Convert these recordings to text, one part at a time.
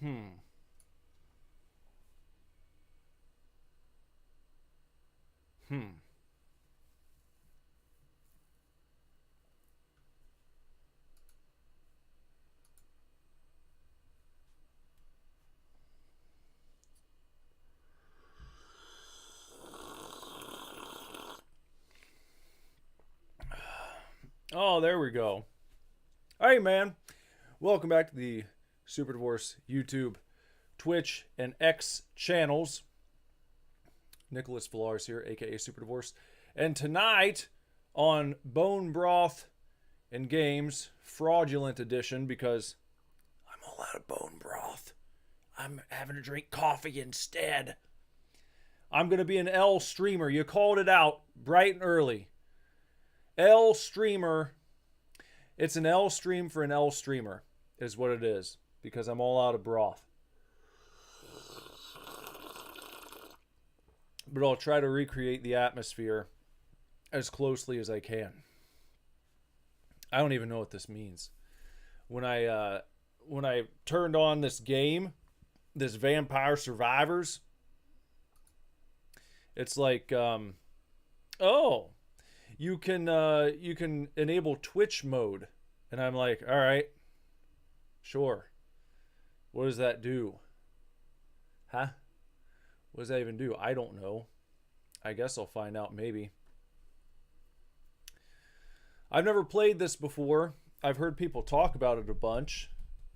Hmm. Hmm. Oh, there we go. Hey, man. Welcome back to the Super Divorce YouTube, Twitch, and X channels. Nicholas Villars here, aka Super Divorce. And tonight on Bone Broth and Games, Fraudulent Edition, because I'm all out of bone broth. I'm having to drink coffee instead. I'm going to be an L streamer. You called it out bright and early. L streamer. It's an L stream for an L streamer, is what it is, because I'm all out of broth. But I'll try to recreate the atmosphere as closely as I can. I don't even know what this means. When I turned on this game, this Vampire Survivors, it's like, oh, you can enable Twitch mode, and I'm like, all right, sure. What does that do? Huh? What does that even do? I don't know. I guess I'll find out maybe. I've never played this before. I've heard people talk about it a bunch.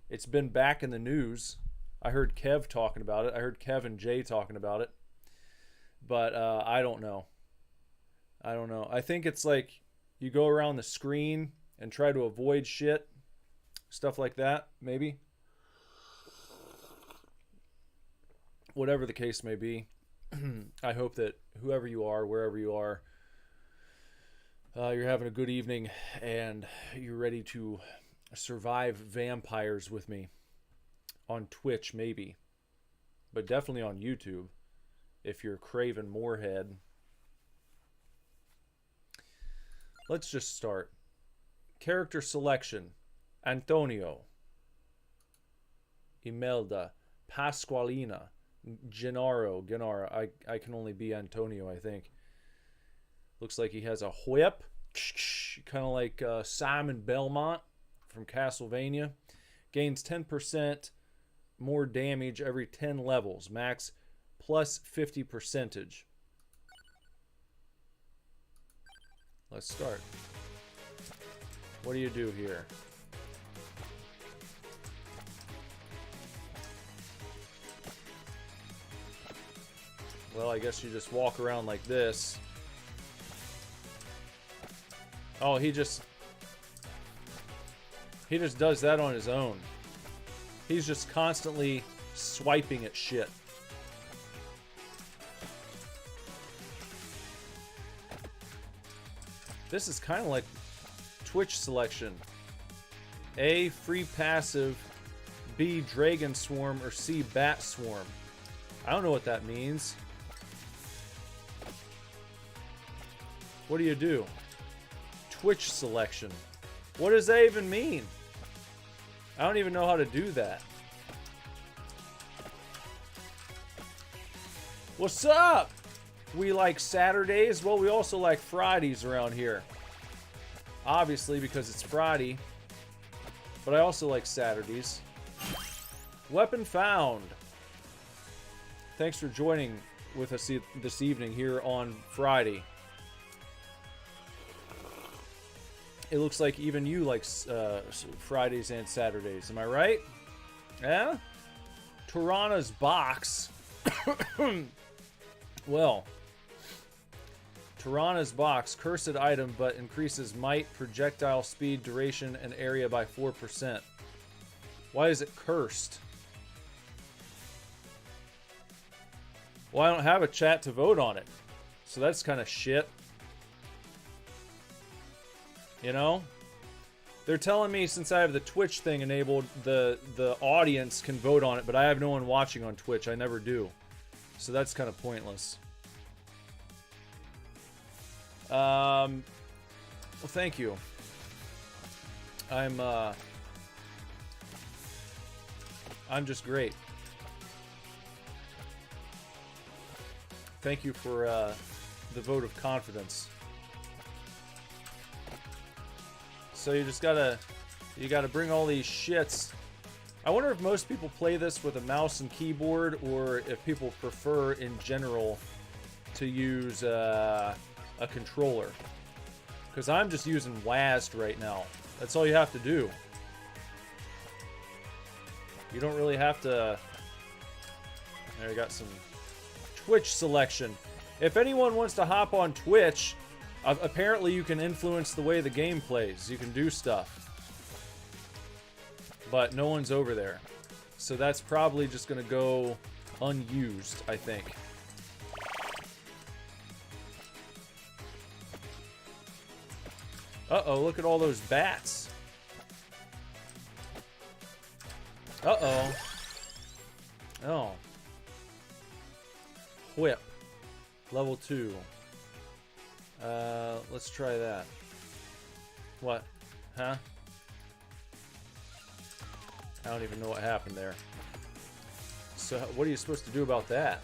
It's been back in the news. I heard Kev talking about it. I heard Kev and Jay talking about it. But I don't know. I don't know. I think it's like you go around the screen and try to avoid shit. Stuff like that, maybe. Whatever the case may be, I hope that whoever you are, wherever you are, you're having a good evening and you're ready to survive vampires with me on Twitch, maybe, but definitely on YouTube if you're Craven Moorhead. Let's just start. Character selection: Antonio, Imelda, Pasqualina, Gennaro. I can only be Antonio, I think. Looks like he has a whip, kind of like Simon Belmont from Castlevania. Gains 10% more damage every 10 levels, max plus 50 percentage. Let's start. What do you do here? Well, I guess you just walk around like this. Oh, he just does that on his own. He's just constantly swiping at shit. This is kind of like Twitch selection. A, free passive. B, dragon swarm. Or C, bat swarm. I don't know what that means. What do you do? Twitch selection. What does that even mean? I don't even know how to do that. What's up? We like Saturdays. Well, we also like Fridays around here. Obviously, because it's Friday. But I also like Saturdays. Weapon found. Thanks for joining with us this evening here on Friday. It looks like even you like Fridays and Saturdays. Am I right? Yeah? Tirana's box. Well, Tirana's box. Cursed item, but increases might, projectile speed, duration, and area by 4%. Why is it cursed? Well, I don't have a chat to vote on it. So that's kind of shit. You know? They're telling me since I have the Twitch thing enabled, the audience can vote on it, but I have no one watching on Twitch. I never do. So that's kind of pointless. Well, thank you. I'm just great. Thank you for the vote of confidence. So you just gotta bring all these shits. I wonder if most people play this with a mouse and keyboard, or if people prefer in general to use a controller. Because I'm just using WASD right now. That's all you have to do. You don't really have to... There, we got some Twitch selection. If anyone wants to hop on Twitch, apparently you can influence the way the game plays. You can do stuff. But no one's over there. So that's probably just going to go unused, I think. Uh-oh, look at all those bats. Uh-oh. Oh. Whip. Level 2. Let's try that. What? Huh? I don't even know what happened there. So, what are you supposed to do about that?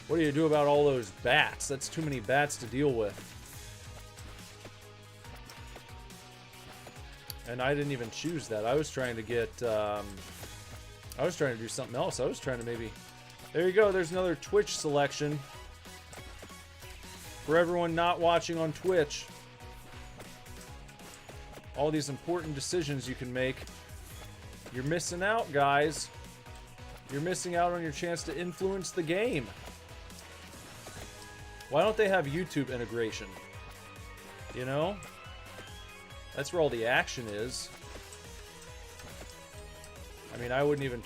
What do you do about all those bats? That's too many bats to deal with. And I didn't even choose that. I was trying to get, I was trying to do something else. I was trying to maybe... There you go. There's another Twitch selection. For everyone not watching on Twitch. All these important decisions you can make. You're missing out, guys. You're missing out on your chance to influence the game. Why don't they have YouTube integration? You know? That's where all the action is. I mean, I wouldn't even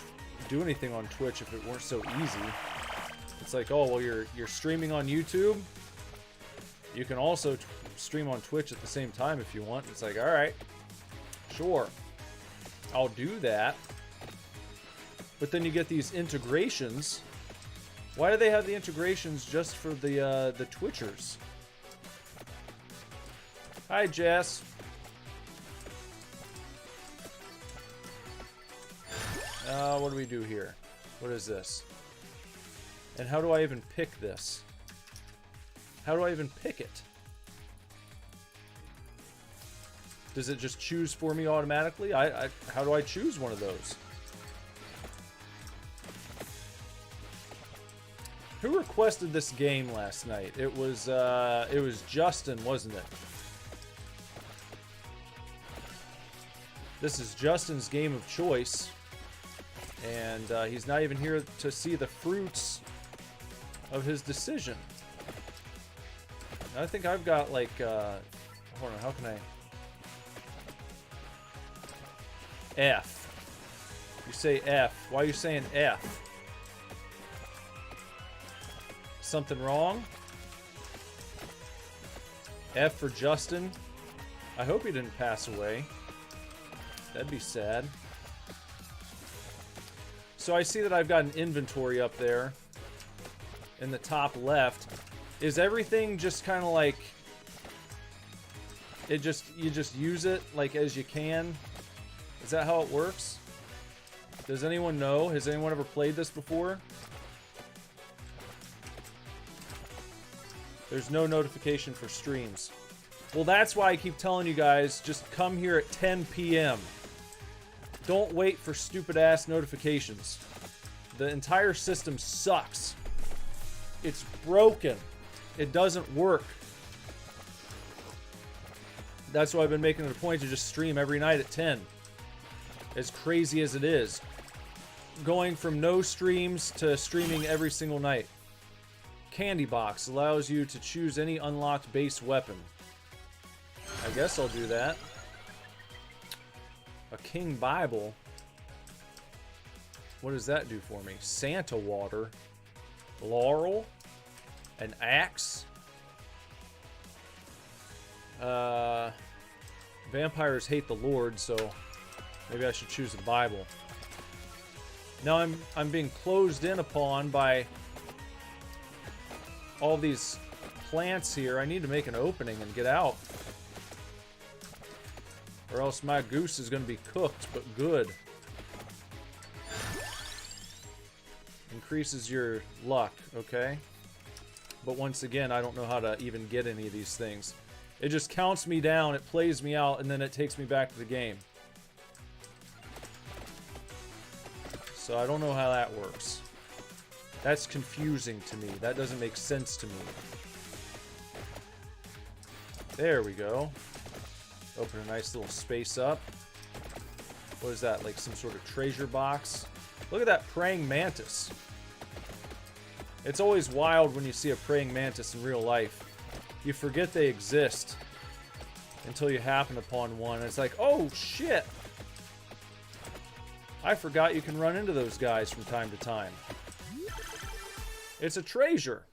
do anything on Twitch if it weren't so easy. It's like, oh, well, you're streaming on YouTube. You can also stream on Twitch at the same time if you want. It's like, all right, sure, I'll do that. But then you get these integrations. Why do they have the integrations just for the Twitchers? Hi, Jess. What do we do here? What is this? And how do I even pick this? How do I even pick it? Does it just choose for me automatically? How do I choose one of those? Who requested this game last night? It was Justin, wasn't it? This is Justin's game of choice. And he's not even here to see the fruits of his decision. I think I've got like, hold on, how can I? F. You say F. Why are you saying F? Something wrong? F for Justin. I hope he didn't pass away. That'd be sad. So I see that I've got an inventory up there in the top left. Is everything just kind of like you just use it like as you can? Is that how it works? Does anyone know? Has anyone ever played this before? There's no notification for streams. Well, that's why I keep telling you guys, just come here at 10 p.m. Don't wait for stupid-ass notifications. The entire system sucks. It's broken. It doesn't work. That's why I've been making it a point to just stream every night at 10. As crazy as it is. Going from no streams to streaming every single night. Candy box allows you to choose any unlocked base weapon. I guess I'll do that. A King Bible. What does that do for me? Santa water. Laurel. An axe. Vampires hate the Lord, so maybe I should choose the Bible. Now I'm being closed in upon by all these plants here. I need to make an opening and get out. Or else my goose is going to be cooked, but good. increases your luck, okay? But once again, I don't know how to even get any of these things. It just counts me down, it plays me out, and then it takes me back to the game. So I don't know how that works. That's confusing to me. That doesn't make sense to me. There we go. Open a nice little space up. What is that? Like some sort of treasure box? Look at that praying mantis. It's always wild when you see a praying mantis in real life. You forget they exist until you happen upon one. And it's like, oh shit! I forgot you can run into those guys from time to time. It's a treasure.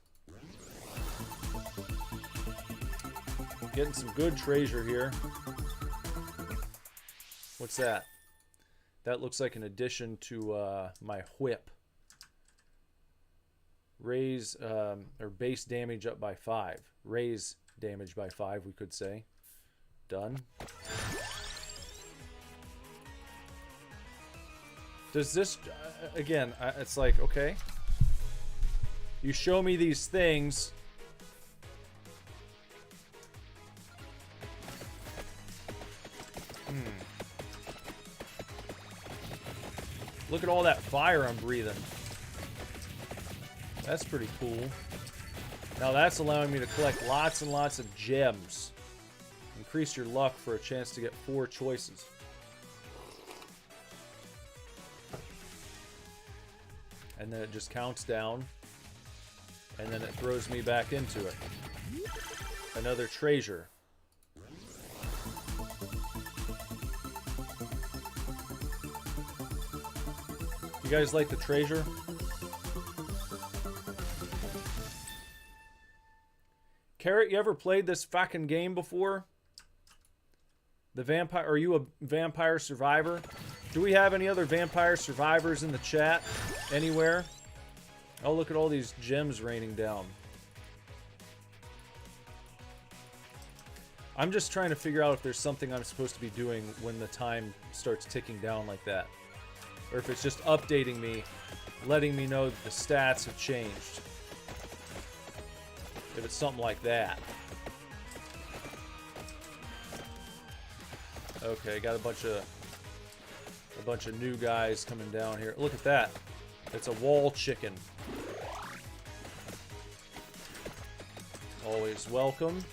Getting some good treasure here. What's that? That looks like an addition to my whip. Raise or base damage up by 5. Raise damage by 5, we could say. Done. Does this again? It's like, okay. You show me these things. Look at all that fire I'm breathing. That's pretty cool. Now that's allowing me to collect lots and lots of gems. Increase your luck for a chance to get 4 choices. And then it just counts down. And then it throws me back into it. Another treasure. You guys like the treasure? Carrot, you ever played this fucking game before? The vampire, are you a vampire survivor? Do we have any other vampire survivors in the chat? Anywhere? Oh, look at all these gems raining down. I'm just trying to figure out if there's something I'm supposed to be doing when the time starts ticking down like that. Or if it's just updating me, letting me know that the stats have changed. If it's something like that. Okay, got a bunch of new guys coming down here. Look at that. It's a wall chicken. Always welcome.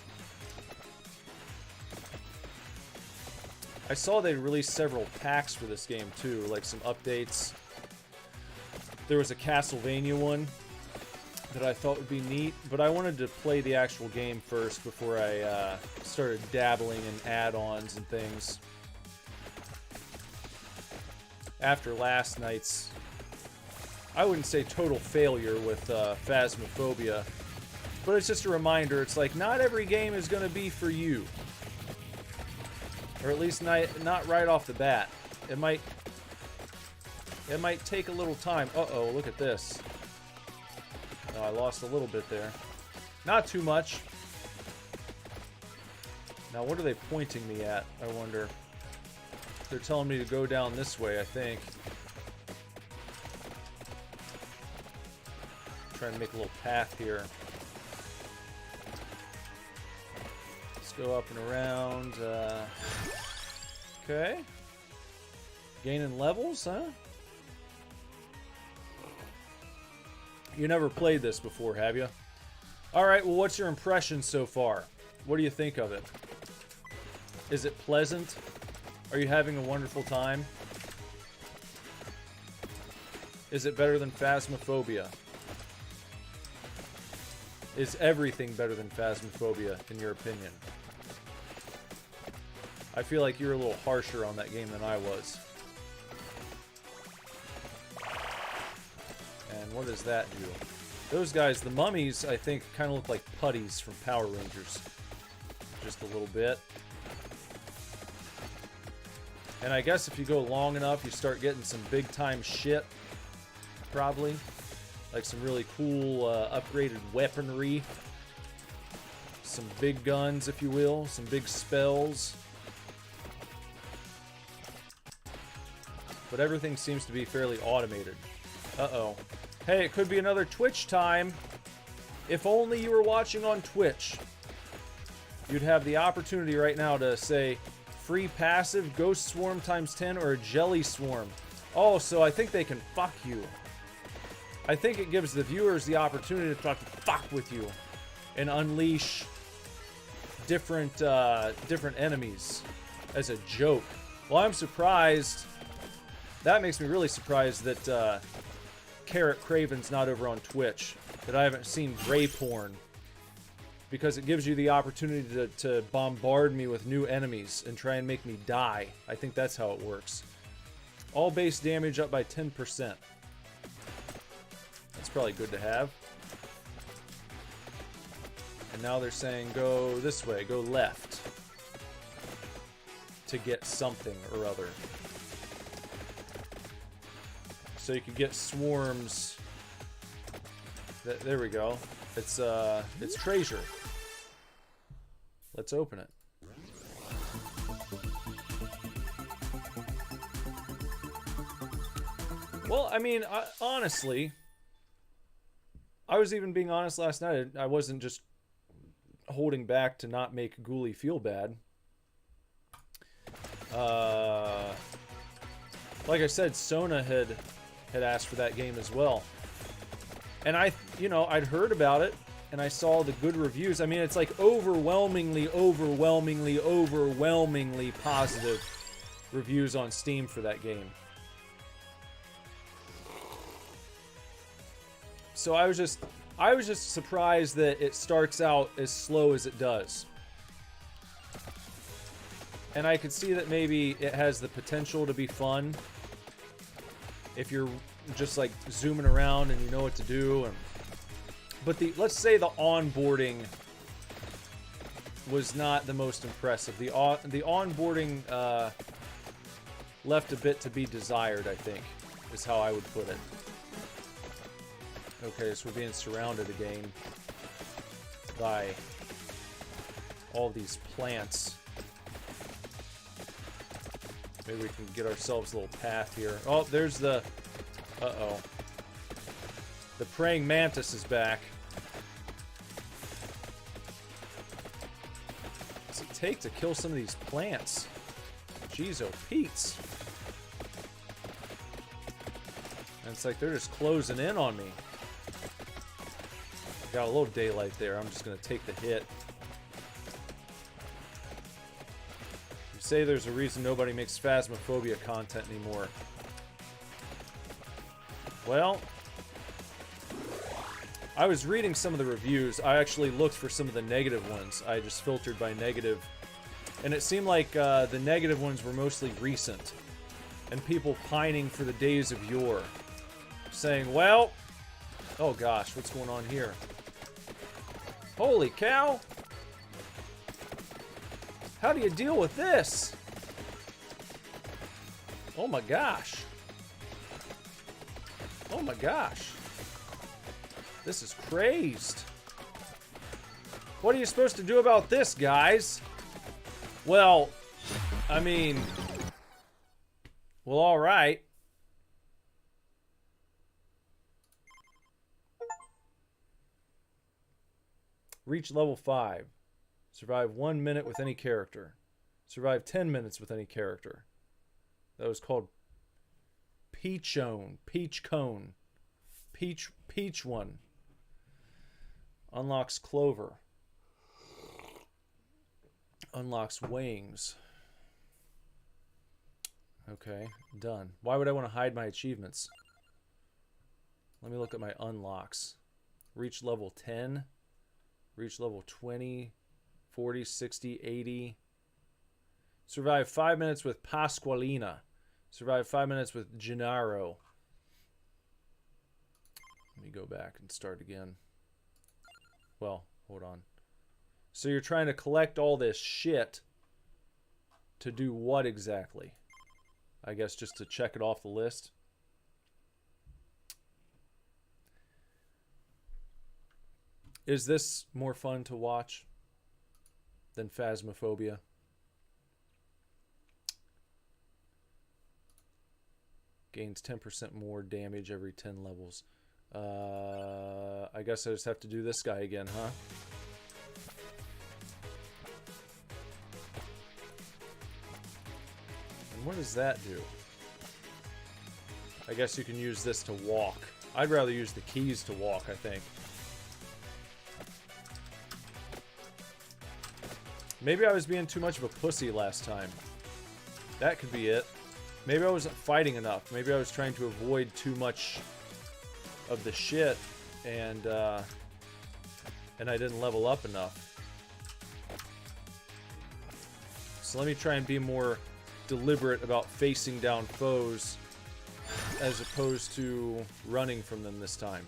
I saw they released several packs for this game too, like some updates. There was a Castlevania one that I thought would be neat, but I wanted to play the actual game first before I started dabbling in add-ons and things. After last night's, I wouldn't say total failure with Phasmophobia, but it's just a reminder, it's like not every game is going to be for you. Or at least not right off the bat. It might take a little time. Uh-oh, look at this. Oh, I lost a little bit there. Not too much. Now, what are they pointing me at, I wonder? They're telling me to go down this way, I think. I'm trying to make a little path here. Let's go up and around. Okay. Gaining levels, huh? You never played this before, have you? Alright, well, what's your impression so far? What do you think of it? Is it pleasant? Are you having a wonderful time? Is it better than Phasmophobia? Is everything better than Phasmophobia, in your opinion? I feel like you're a little harsher on that game than I was. And what does that do? Those guys, the mummies, I think, kind of look like putties from Power Rangers. Just a little bit. And I guess if you go long enough, you start getting some big-time shit. Probably. Like some really cool upgraded weaponry. Some big guns, if you will. Some big spells. But everything seems to be fairly automated. Uh-oh. Hey, it could be another Twitch time. If only you were watching on Twitch. You'd have the opportunity right now to say free passive, ghost swarm times 10, or a jelly swarm. Oh, so I think they can fuck you. I think it gives the viewers the opportunity to fuck with you and unleash different different enemies as a joke. Well, I'm surprised. That makes me really surprised that Carrot Craven's not over on Twitch, that I haven't seen Gray Porn, because it gives you the opportunity to bombard me with new enemies and try and make me die. I think that's how it works. All base damage up by 10%. That's probably good to have. And now they're saying go this way, go left, to get something or other. So you could get swarms. There we go. It's treasure. Let's open it. Well, I mean, honestly, I was even being honest last night. I wasn't just holding back to not make Ghoulie feel bad. Like I said, Sona had asked for that game as well. And I'd heard about it, and I saw the good reviews. I mean, it's like overwhelmingly positive reviews on Steam for that game. So I was just surprised that it starts out as slow as it does. And I could see that maybe it has the potential to be fun if you're just like zooming around and you know what to do. But let's say the onboarding was not the most impressive. The onboarding left a bit to be desired, I think, is how I would put it. Okay, so we're being surrounded again by all these plants. Maybe we can get ourselves a little path here. Oh, there's the... Uh-oh. The praying mantis is back. What's it take to kill some of these plants? Jeez, oh, Pete's. And it's like they're just closing in on me. Got a little daylight there. I'm just going to take the hit. You say there's a reason nobody makes Phasmophobia content anymore. Well, I was reading some of the reviews. I actually looked for some of the negative ones. I just filtered by negative. And it seemed like the negative ones were mostly recent. And people pining for the days of yore. Saying, well... Oh gosh, what's going on here? Holy cow! How do you deal with this? Oh my gosh. Oh my gosh. This is crazed. What are you supposed to do about this, guys? Well, I mean... Well, alright. Reach level 5. Survive 1 minute with any character. Survive 10 minutes with any character. That was called Peachone. Peach Cone. Peach one. Unlocks Clover. Unlocks Wings. Okay, done. Why would I want to hide my achievements? Let me look at my unlocks. Reach level 10. Reach level 20, 40, 60, 80. Survive 5 minutes with Pasqualina. Survive 5 minutes with Gennaro. Let me go back and start again. Well, hold on. So you're trying to collect all this shit to do what exactly? I guess just to check it off the list. Is this more fun to watch than Phasmophobia? Gains 10% more damage every 10 levels. I guess I just have to do this guy again, huh? And what does that do? I guess you can use this to walk. I'd rather use the keys to walk, I think. Maybe I was being too much of a pussy last time. That could be it. Maybe I wasn't fighting enough. Maybe I was trying to avoid too much of the shit, and I didn't level up enough. So let me try and be more deliberate about facing down foes as opposed to running from them this time.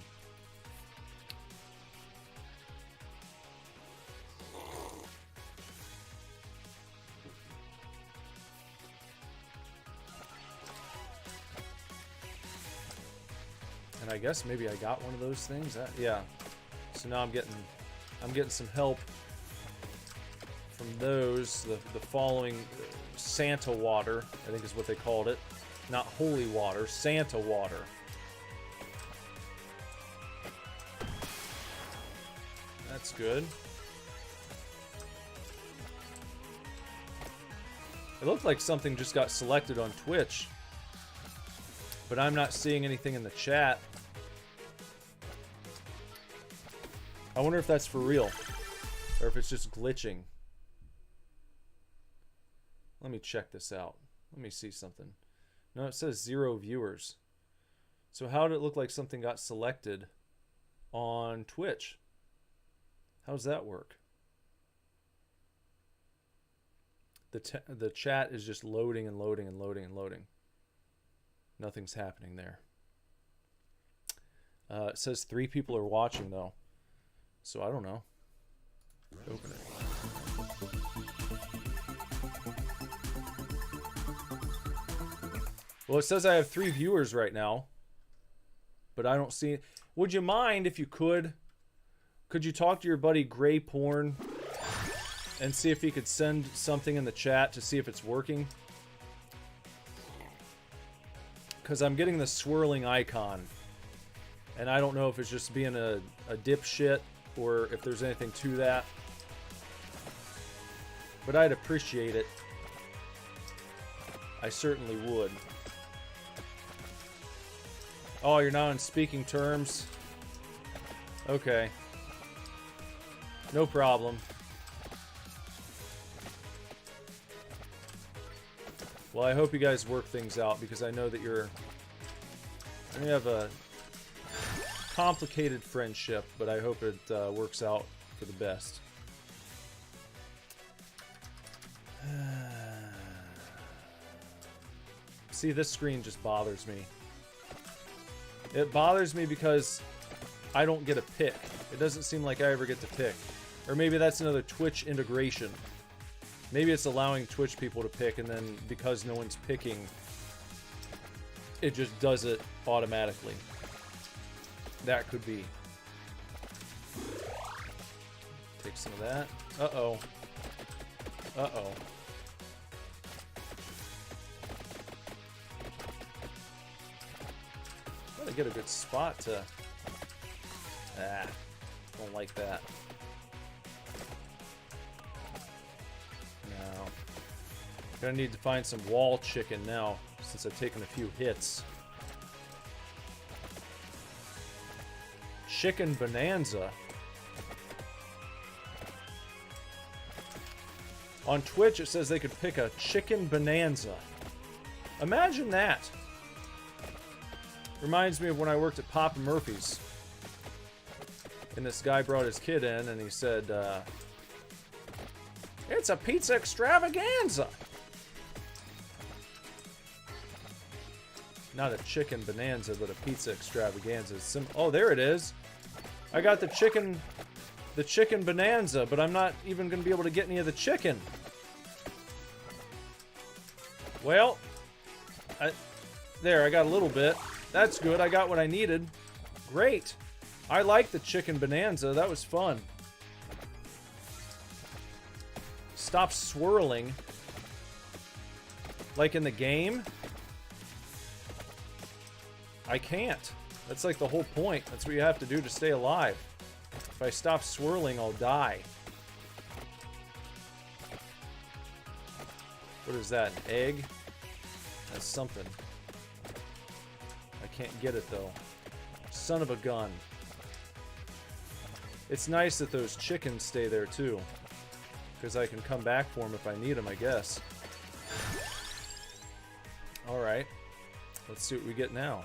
And I guess maybe I got one of those things. Yeah. So now I'm getting some help from those. The following Santa water, I think is what they called it. Not holy water, Santa water. That's good. It looked like something just got selected on Twitch, but I'm not seeing anything in the chat. I wonder if that's for real, or if it's just glitching. Let me check this out. Let me see something. No, it says 0 viewers. So how did it look like something got selected on Twitch? How does that work? The chat is just loading and loading and loading and loading. Nothing's happening there. It says 3 people are watching though. So I don't know. Open it. Well, it says I have 3 viewers right now, but I don't see. Would you mind if you could you talk to your buddy Gray Porn and see if he could send something in the chat to see if it's working? Because I'm getting the swirling icon, and I don't know if it's just being a dipshit or if there's anything to that. But I'd appreciate it. I certainly would. Oh, you're not on speaking terms? Okay. No problem. Well, I hope you guys work things out, because I know that you have a complicated friendship, but I hope it works out for the best. See, this screen just bothers me. It bothers me because I don't get a pick. It doesn't seem like I ever get to pick. Or maybe that's another Twitch integration. Maybe it's allowing Twitch people to pick, and then because no one's picking, it just does it automatically. That could be. Take some of that. Uh-oh. Uh-oh. Gotta get a good spot to... Ah, don't like that. No. Gonna need to find some wall chicken now, since I've taken a few hits. Chicken Bonanza. On Twitch, it says they could pick a Chicken Bonanza. Imagine that. Reminds me of when I worked at Papa Murphy's. And this guy brought his kid in and he said, it's a pizza extravaganza. Not a chicken bonanza, but a pizza extravaganza. Oh, there it is. I got the chicken bonanza, but I'm not even going to be able to get any of the chicken. Well, there, I got a little bit. That's good. I got what I needed. Great. I like the chicken bonanza. That was fun. Stop swirling. Like in the game. I can't. That's like the whole point. That's what you have to do to stay alive. If I stop swirling, I'll die. What is that, an egg? That's something. I can't get it, though. Son of a gun. It's nice that those chickens stay there, too. Because I can come back for them if I need them, I guess. Alright. Let's see what we get now.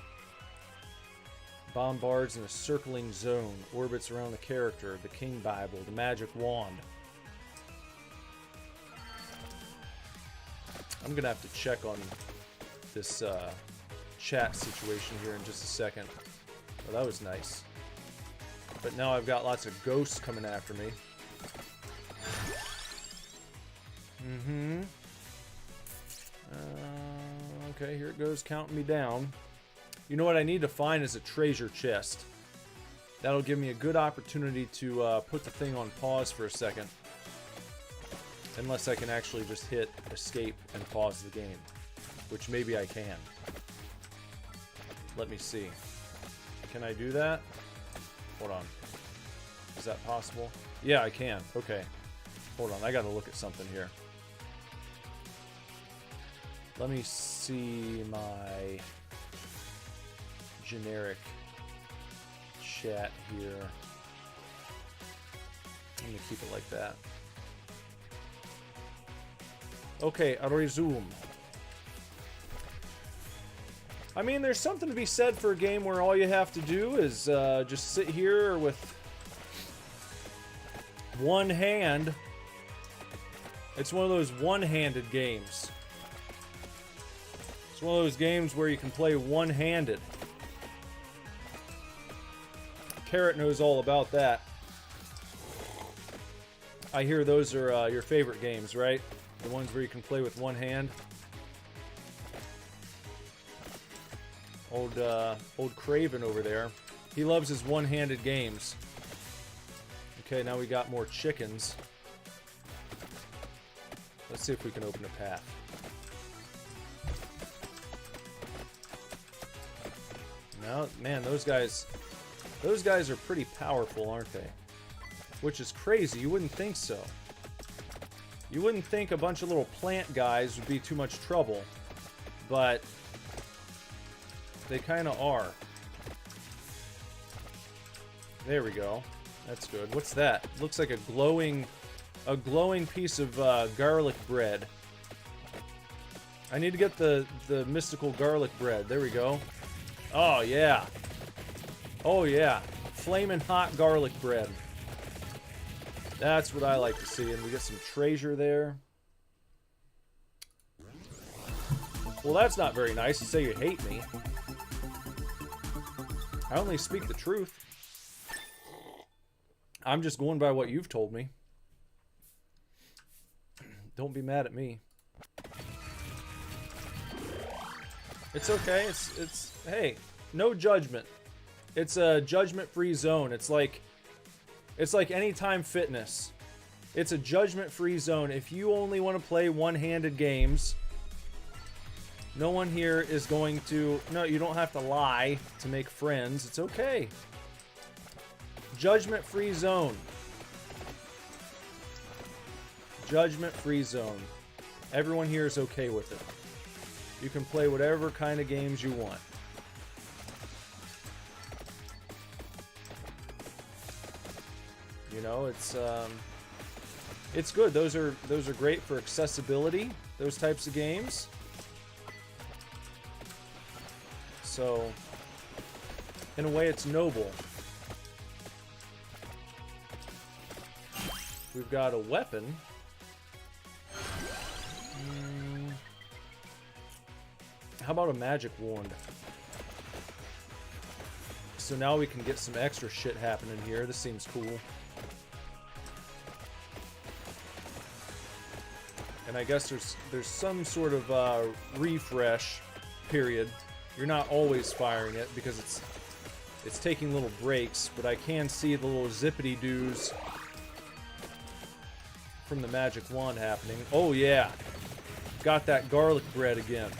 Bombards in a circling zone. Orbits around the character. The King Bible. The Magic Wand. I'm going to have to check on this chat situation here in just a second. Oh, that was nice. But now I've got lots of ghosts coming after me. Mm-hmm. Okay, here it goes, counting me down. You know what I need to find is a treasure chest. That'll give me a good opportunity to put the thing on pause for a second. Unless I can actually just hit escape and pause the game. Which maybe I can. Let me see. Can I do that? Hold on. Is that possible? Yeah, I can. Okay. Hold on, I gotta look at something here. Let me see my generic chat here. I'm gonna keep it like that. Okay, I'll resume. I mean, there's something to be said for a game where all you have to do is just sit here with one hand. It's one of those one-handed games. It's one of those games where you can play one-handed. Carrot knows all about that. I hear those are your favorite games, right? The ones where you can play with one hand. Old Craven over there. He loves his one-handed games. Okay, now we got more chickens. Let's see if we can open a path. Now, man, those guys are pretty powerful, aren't they? Which is crazy. You wouldn't think so. You wouldn't think a bunch of little plant guys would be too much trouble, but they kind of are. There we go. That's good. What's that? Looks like a glowing piece of garlic bread. I need to get the mystical garlic bread. There we go. Oh yeah. Oh yeah. Flaming hot garlic bread. That's what I like to see. And we get some treasure there. Well, that's not very nice to say you hate me. I only speak the truth. I'm just going by what you've told me. Don't be mad at me. It's okay. It's hey, no judgment. It's a judgment-free zone. It's like Anytime Fitness. It's a judgment-free zone. If you only want to play one-handed games, no one here is going to... No, you don't have to lie to make friends. It's okay. Judgment-free zone. Judgment-free zone. Everyone here is okay with it. You can play whatever kind of games you want. You know, it's good. Those are great for accessibility. Those types of games. So, in a way, it's noble. We've got a weapon. How about a magic wand? So now we can get some extra shit happening here. This seems cool. And I guess there's some sort of refresh period. You're not always firing it because it's taking little breaks, but I can see the little zippity-doos from the magic wand happening. Oh yeah, got that garlic bread again.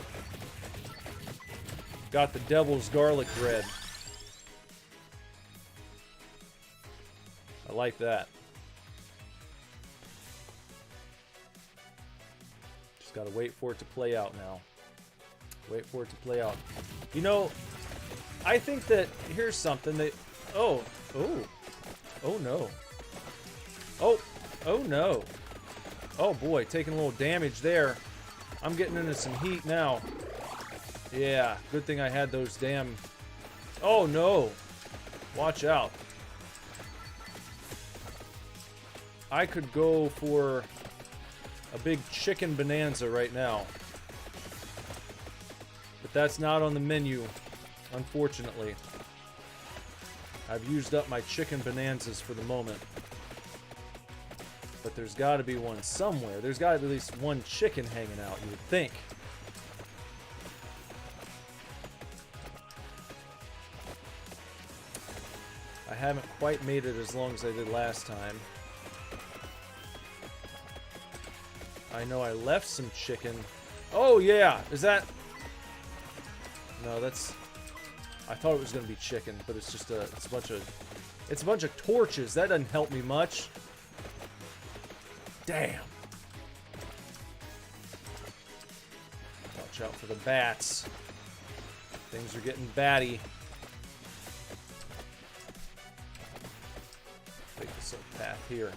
Got the devil's garlic bread. I like that. Just gotta wait for it to play out now. Wait for it to play out. You know, I think that here's something that... Oh no. Oh no. Oh boy, taking a little damage there. I'm getting into some heat now. Yeah, good thing I had those damn... Oh no. Watch out. I could go for a big chicken bonanza right now. But that's not on the menu, unfortunately. I've used up my chicken bonanzas for the moment. But there's got to be one somewhere. There's got to be at least one chicken hanging out, you would think. I haven't quite made it as long as I did last time. I know I left some chicken. Oh yeah, is that... No, that's... I thought it was gonna be chicken, but it's just it's a bunch of torches. That doesn't help me much. Damn. Watch out for the bats. Things are getting batty. Take this up path here.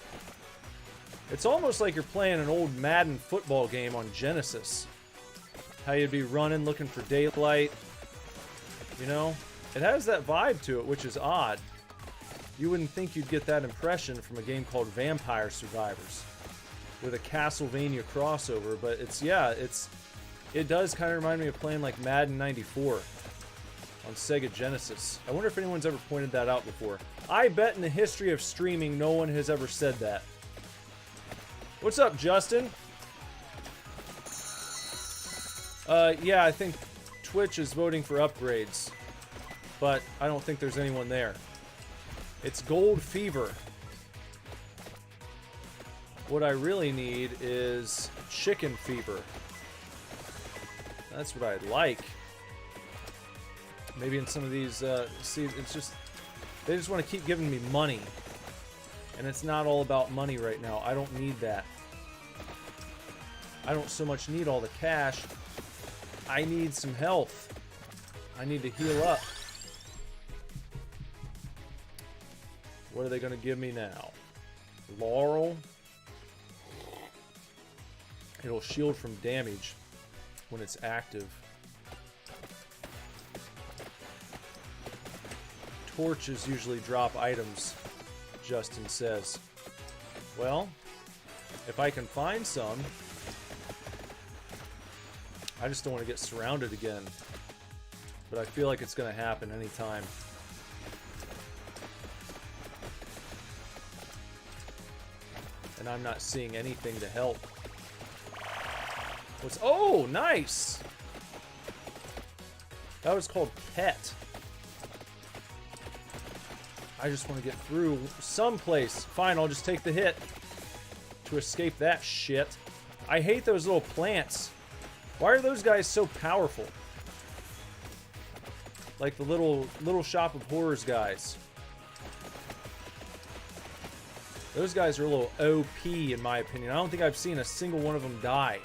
It's almost like you're playing an old Madden football game on Genesis. How you'd be running, looking for daylight. You know? It has that vibe to it, which is odd. You wouldn't think you'd get that impression from a game called Vampire Survivors. With a Castlevania crossover, but it does kind of remind me of playing like Madden 94 on Sega Genesis. I wonder if anyone's ever pointed that out before. I bet in the history of streaming no one has ever said that. What's up, Justin? Yeah, I think Twitch is voting for upgrades, but I don't think there's anyone there. It's Gold Fever. What I really need is Chicken Fever. That's what I'd like. Maybe in some of these, see, it's just, they just want to keep giving me money. And it's not all about money right now. I don't need that. I don't so much need all the cash. I need some health. I need to heal up. What are they going to give me now? Laurel. It'll shield from damage when it's active. Torches usually drop items, Justin says. Well, if I can find some... I just don't want to get surrounded again. But I feel like it's going to happen anytime. And I'm not seeing anything to help. What's... Oh, nice! That was called Pet. I just want to get through someplace. Fine, I'll just take the hit to escape that shit. I hate those little plants. Why are those guys so powerful? Like the little Shop of Horrors guys. Those guys are a little OP in my opinion. I don't think I've seen a single one of them die.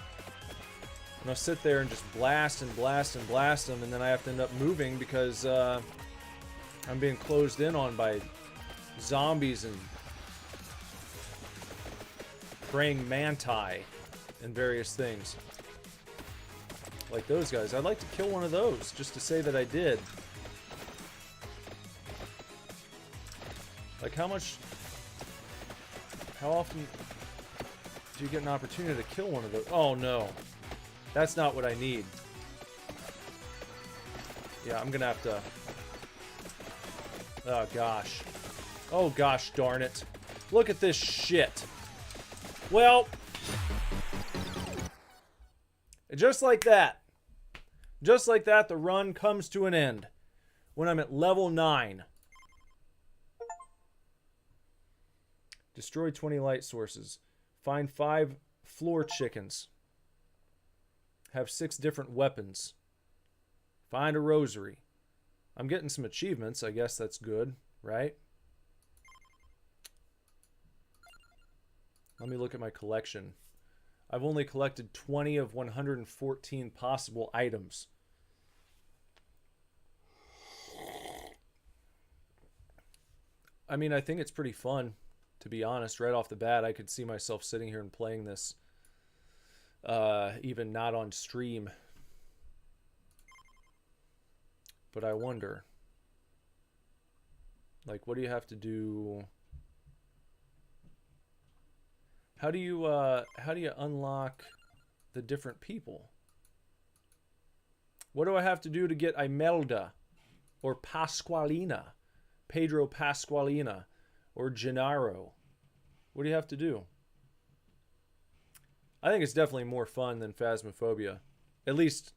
And I'll sit there and just blast and blast and blast them, and then I have to end up moving because I'm being closed in on by zombies and praying manti and various things. Like those guys. I'd like to kill one of those just to say that I did. Like how often do you get an opportunity to kill one of those? Oh no. That's not what I need. Yeah, I'm gonna have to... Oh gosh. Oh gosh darn it. Look at this shit. Well, just like that. Just like that, the run comes to an end. When I'm at level 9. Destroy 20 light sources. Find 5 floor chickens. Have 6 different weapons. Find a rosary. I'm getting some achievements. I guess that's good, right? Let me look at my collection. I've only collected 20 of 114 possible items. I mean, I think it's pretty fun, to be honest. Right off the bat, I could see myself sitting here and playing this, even not on stream. But I wonder, like, what do you have to do? How do you unlock the different people? What do I have to do to get Imelda or Pasqualina, Pedro Pasqualina, or Gennaro? What do you have to do? I think it's definitely more fun than Phasmophobia, at least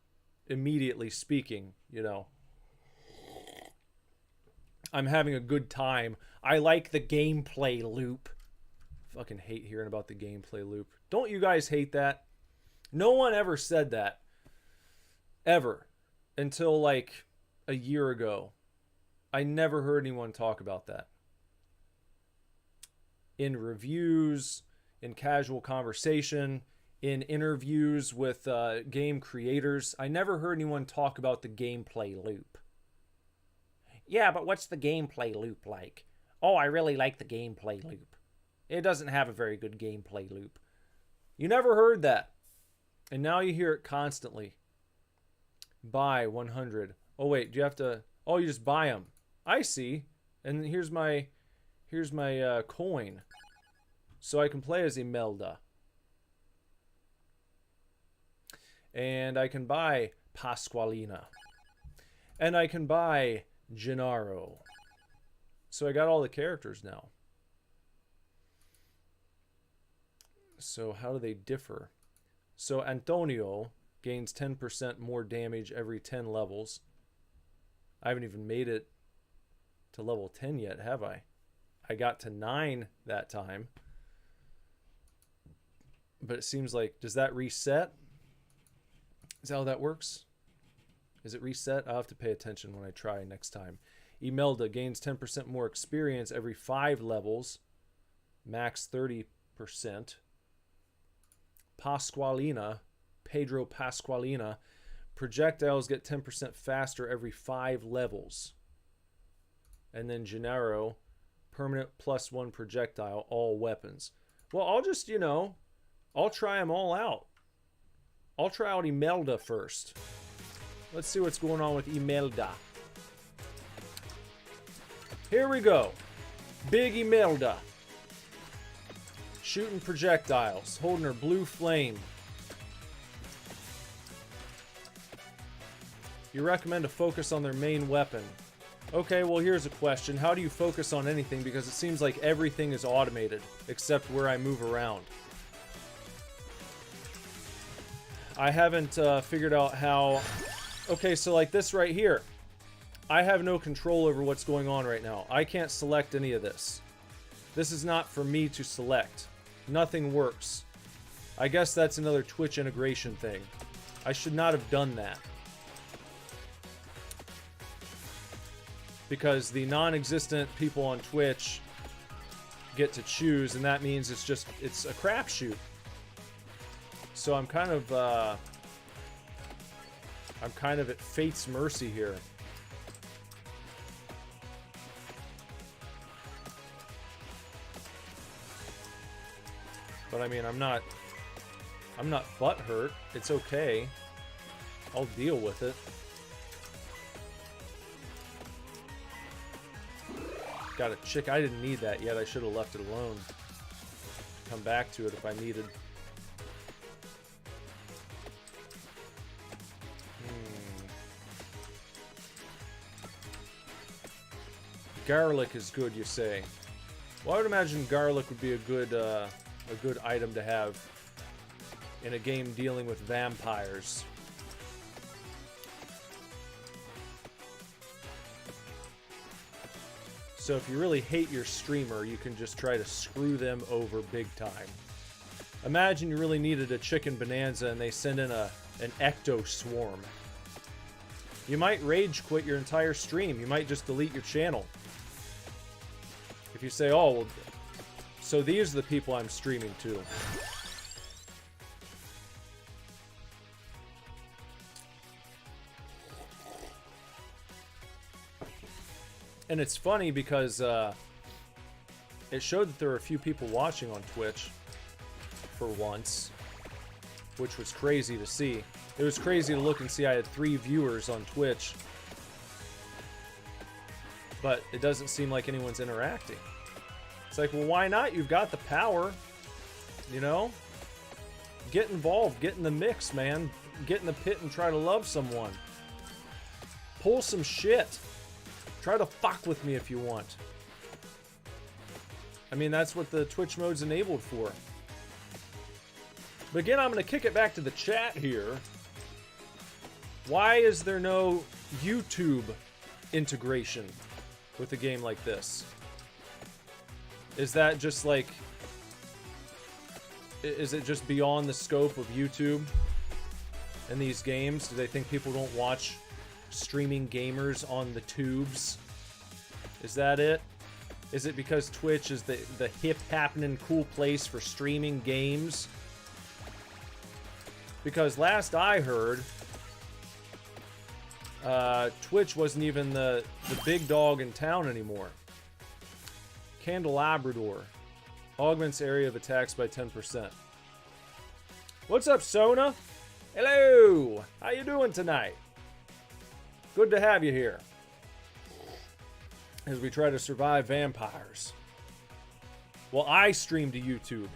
immediately speaking, you know. I'm having a good time. I like the gameplay loop. Fucking hate hearing about the gameplay loop. Don't you guys hate that? No one ever said that. Ever. Until like a year ago. I never heard anyone talk about that. In reviews, in casual conversation, in interviews with game creators, I never heard anyone talk about the gameplay loop. Yeah, but what's the gameplay loop like? Oh, I really like the gameplay loop. It doesn't have a very good gameplay loop. You never heard that. And now you hear it constantly. Buy 100. Oh, wait, do you have to... Oh, you just buy them. I see. And here's my coin. So I can play as Imelda. And I can buy Pasqualina. And I can buy Gennaro. So I got all the characters now. So how do they differ? So Antonio gains 10% more damage every 10 levels. I haven't even made it to level 10 yet, have I? I got to 9 that time. But it seems like, does that reset? Is that how that works? Is it reset? I'll have to pay attention when I try next time. Imelda gains 10% more experience every 5 levels. Max 30%. Pasqualina, Pedro Pasqualina, projectiles get 10% faster every 5 levels. And then Gennaro, permanent +1 projectile, all weapons. Well, I'll just, you know, I'll try them all out. I'll try out Imelda first. Let's see what's going on with Imelda. Here we go. Big Imelda. Shooting projectiles, holding her blue flame. You recommend to focus on their main weapon. Okay, well here's a question. How do you focus on anything? Because it seems like everything is automated, except where I move around. I haven't figured out how... Okay, so like this right here. I have no control over what's going on right now. I can't select any of this. This is not for me to select. Nothing works. I guess that's another Twitch integration thing. I should not have done that. Because the non-existent people on Twitch get to choose, and that means it's a crapshoot. So I'm kind of at fate's mercy here. But I mean, I'm not butthurt. It's okay. I'll deal with it. Got a chick. I didn't need that yet. I should have left it alone. Come back to it if I needed. Garlic is good, you say? Well, I would imagine garlic would be a good item to have in a game dealing with vampires. So if you really hate your streamer, you can just try to screw them over big time. Imagine you really needed a chicken bonanza and they send in an ecto swarm. You might rage quit your entire stream. You might just delete your channel. If you say, oh, well, So these are the people I'm streaming to. And it's funny because it showed that there were a few people watching on Twitch for once, which was crazy to see. It was crazy to look and see I had 3 viewers on Twitch, but it doesn't seem like anyone's interacting. It's like, well, why not? You've got the power, you know? Get involved, get in the mix, man. Get in the pit and try to love someone. Pull some shit. Try to fuck with me if you want. I mean, that's what the Twitch mode's enabled for. But again, I'm going to kick it back to the chat here. Why is there no YouTube integration with a game like this? Is that just like... Is it just beyond the scope of YouTube and these games? Do they think people don't watch streaming gamers on the tubes? Is that it? Is it because Twitch is the hip happening cool place for streaming games? Because last I heard, Twitch wasn't even the big dog in town anymore. Candelabrador augments area of attacks by 10%. What's up, Sona? Hello! How you doing tonight? Good to have you here. As we try to survive vampires. Well, I stream to YouTube.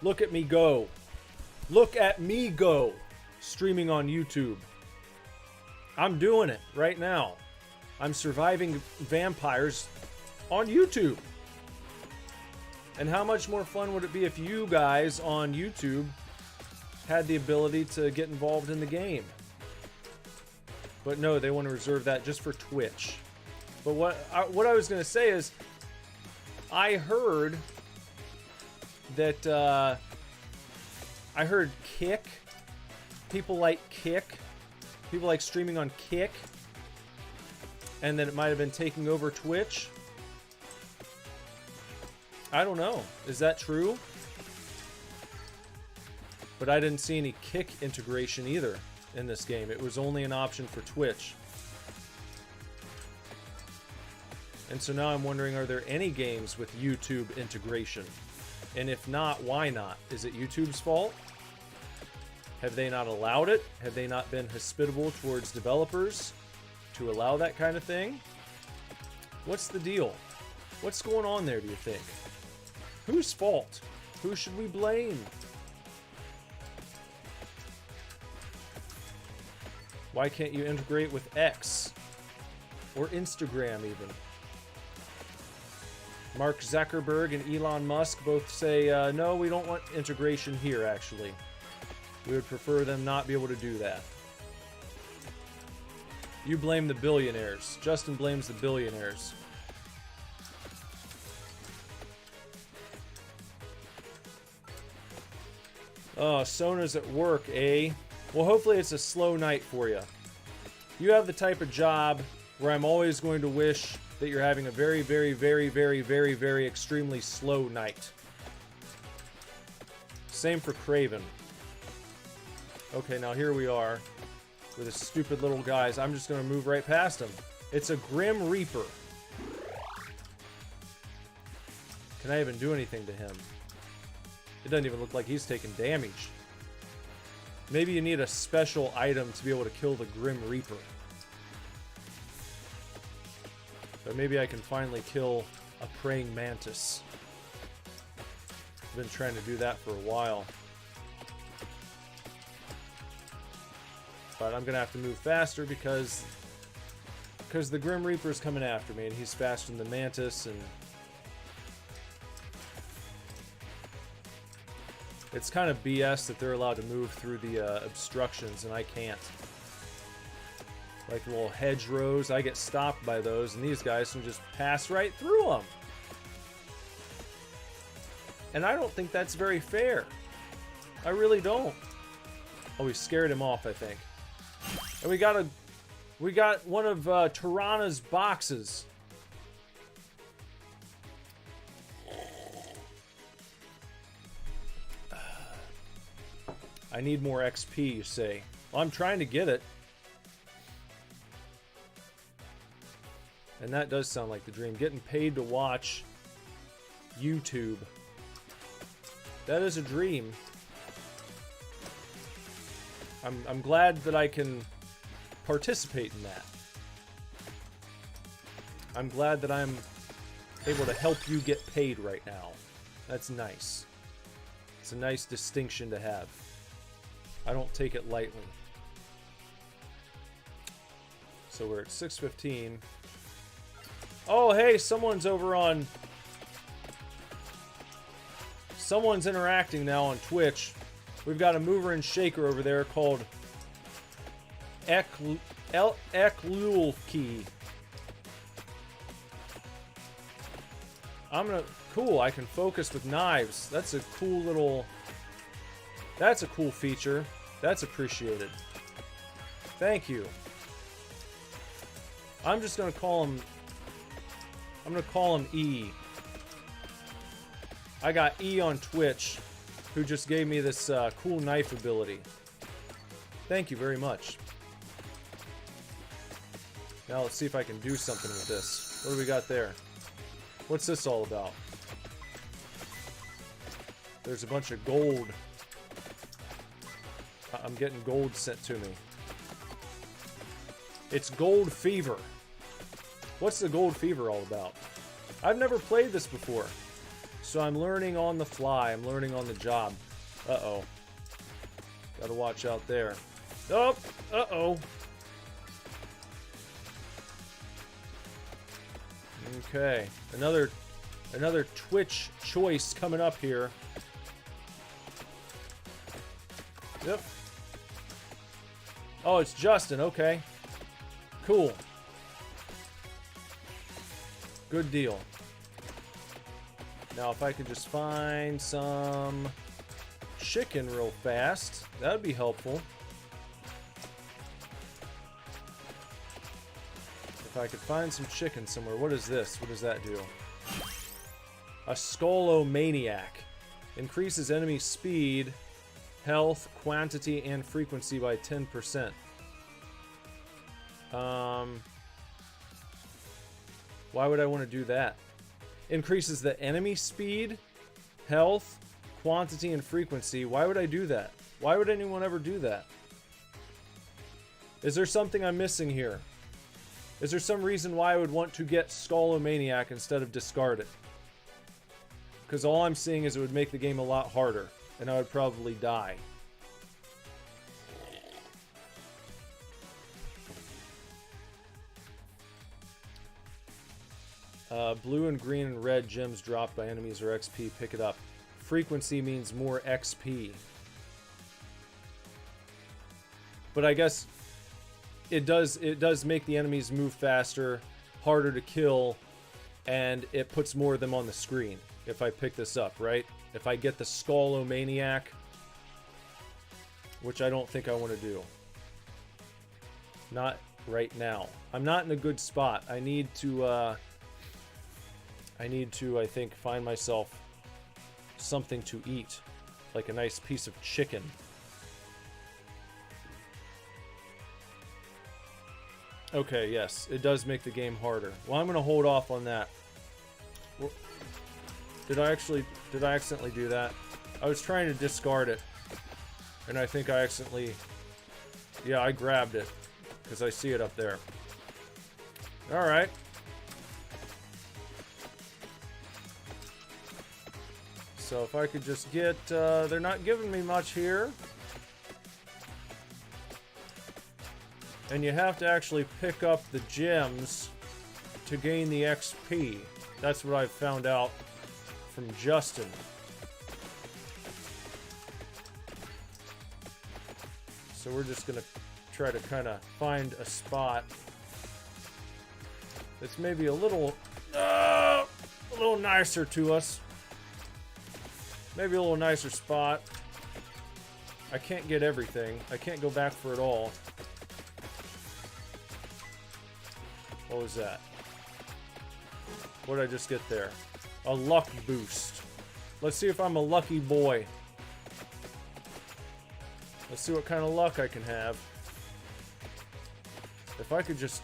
Look at me go. Look at me go. Streaming on YouTube. I'm doing it right now. I'm surviving vampires on YouTube. And how much more fun would it be if you guys on YouTube had the ability to get involved in the game? But no, they want to reserve that just for Twitch. But what I was going to say is, I heard that, I heard Kick. People like Kick. People like streaming on Kick. And that it might have been taking over Twitch. I don't know. Is that true? But I didn't see any Kick integration either in this game. It was only an option for Twitch. And so now I'm wondering, are there any games with YouTube integration? And if not, why not? Is it YouTube's fault? Have they not allowed it? Have they not been hospitable towards developers to allow that kind of thing? What's the deal? What's going on there, do you think? Whose fault? Who should we blame? Why can't you integrate with X? Or Instagram, even? Mark Zuckerberg and Elon Musk both say, no, we don't want integration here, actually. We would prefer them not be able to do that. You blame the billionaires. Justin blames the billionaires. Oh, Sona's at work, eh? Well, hopefully it's a slow night for you. You have the type of job where I'm always going to wish that you're having a very, very, very, very, very, very extremely slow night. Same for Craven. Okay, now here we are with his stupid little guys. I'm just going to move right past him. It's a Grim Reaper. Can I even do anything to him? It doesn't even look like he's taking damage. Maybe you need a special item to be able to kill the Grim Reaper. But maybe I can finally kill a praying mantis. I've been trying to do that for a while. But I'm gonna have to move faster because the Grim Reaper is coming after me, and he's faster than the mantis, and it's kind of BS that they're allowed to move through the obstructions and I can't. Like little hedgerows, I get stopped by those, and these guys can just pass right through them. And I don't think that's very fair. I really don't. Oh, we scared him off, I think. And we got one of Tirana's boxes. I need more XP, you say. Well, I'm trying to get it. And that does sound like the dream. Getting paid to watch YouTube. That is a dream. I'm glad that I can participate in that. I'm glad that I'm able to help you get paid right now. That's nice. It's a nice distinction to have. I don't take it lightly. So we're at 6:15. Oh, hey, someone's over on... Someone's interacting now on Twitch. We've got a mover and shaker over there called Eklulki. I'm gonna... Cool, I can focus with knives. That's a cool little... That's a cool feature. That's appreciated. Thank you. I'm just gonna call him... I'm gonna call him E. I got E on Twitch, who just gave me this cool knife ability. Thank you very much. Now let's see if I can do something with this. What do we got there? What's this all about? There's a bunch of gold. I'm getting gold sent to me. It's Gold Fever. What's the Gold Fever all about? I've never played this before. So I'm learning on the fly. I'm learning on the job. Uh-oh. Gotta watch out there. Oh! Uh-oh. Okay. Another Twitch choice coming up here. Yep. Oh, it's Justin. Okay. Cool. Good deal. Now, if I could just find some chicken real fast, that would be helpful. If I could find some chicken somewhere. What is this? What does that do? A Skolomaniac. Increases enemy speed, health, quantity, and frequency by 10%. Why would I want to do that? Increases the enemy speed, health, quantity, and frequency. Why would I do that? Why would anyone ever do that? Is there something I'm missing here? Is there some reason why I would want to get Skolomaniac instead of discard it? Because all I'm seeing is it would make the game a lot harder, and I would probably die. Blue and green and red gems dropped by enemies or XP. Pick it up. Frequency means more XP. But I guess it does make the enemies move faster, harder to kill, and it puts more of them on the screen if I pick this up, right? If I get the Skolomaniac, which I don't think I want to do. Not right now. I'm not in a good spot. I need to, I think, find myself something to eat. Like a nice piece of chicken. Okay, yes. It does make the game harder. Well, I'm going to hold off on that. Did I accidentally do that? I was trying to discard it. And I think I accidentally... Yeah, I grabbed it. Because I see it up there. Alright. So if I could just get... they're not giving me much here. And you have to actually pick up the gems to gain the XP. That's what I've found out from Justin. So we're just gonna try to kind of find a spot that's maybe a little nicer to us. Maybe a little nicer spot. I can't get everything. I can't go back for it all. What was that? What did I just get there? A luck boost. Let's see if I'm a lucky boy. Let's see what kind of luck I can have. If I could just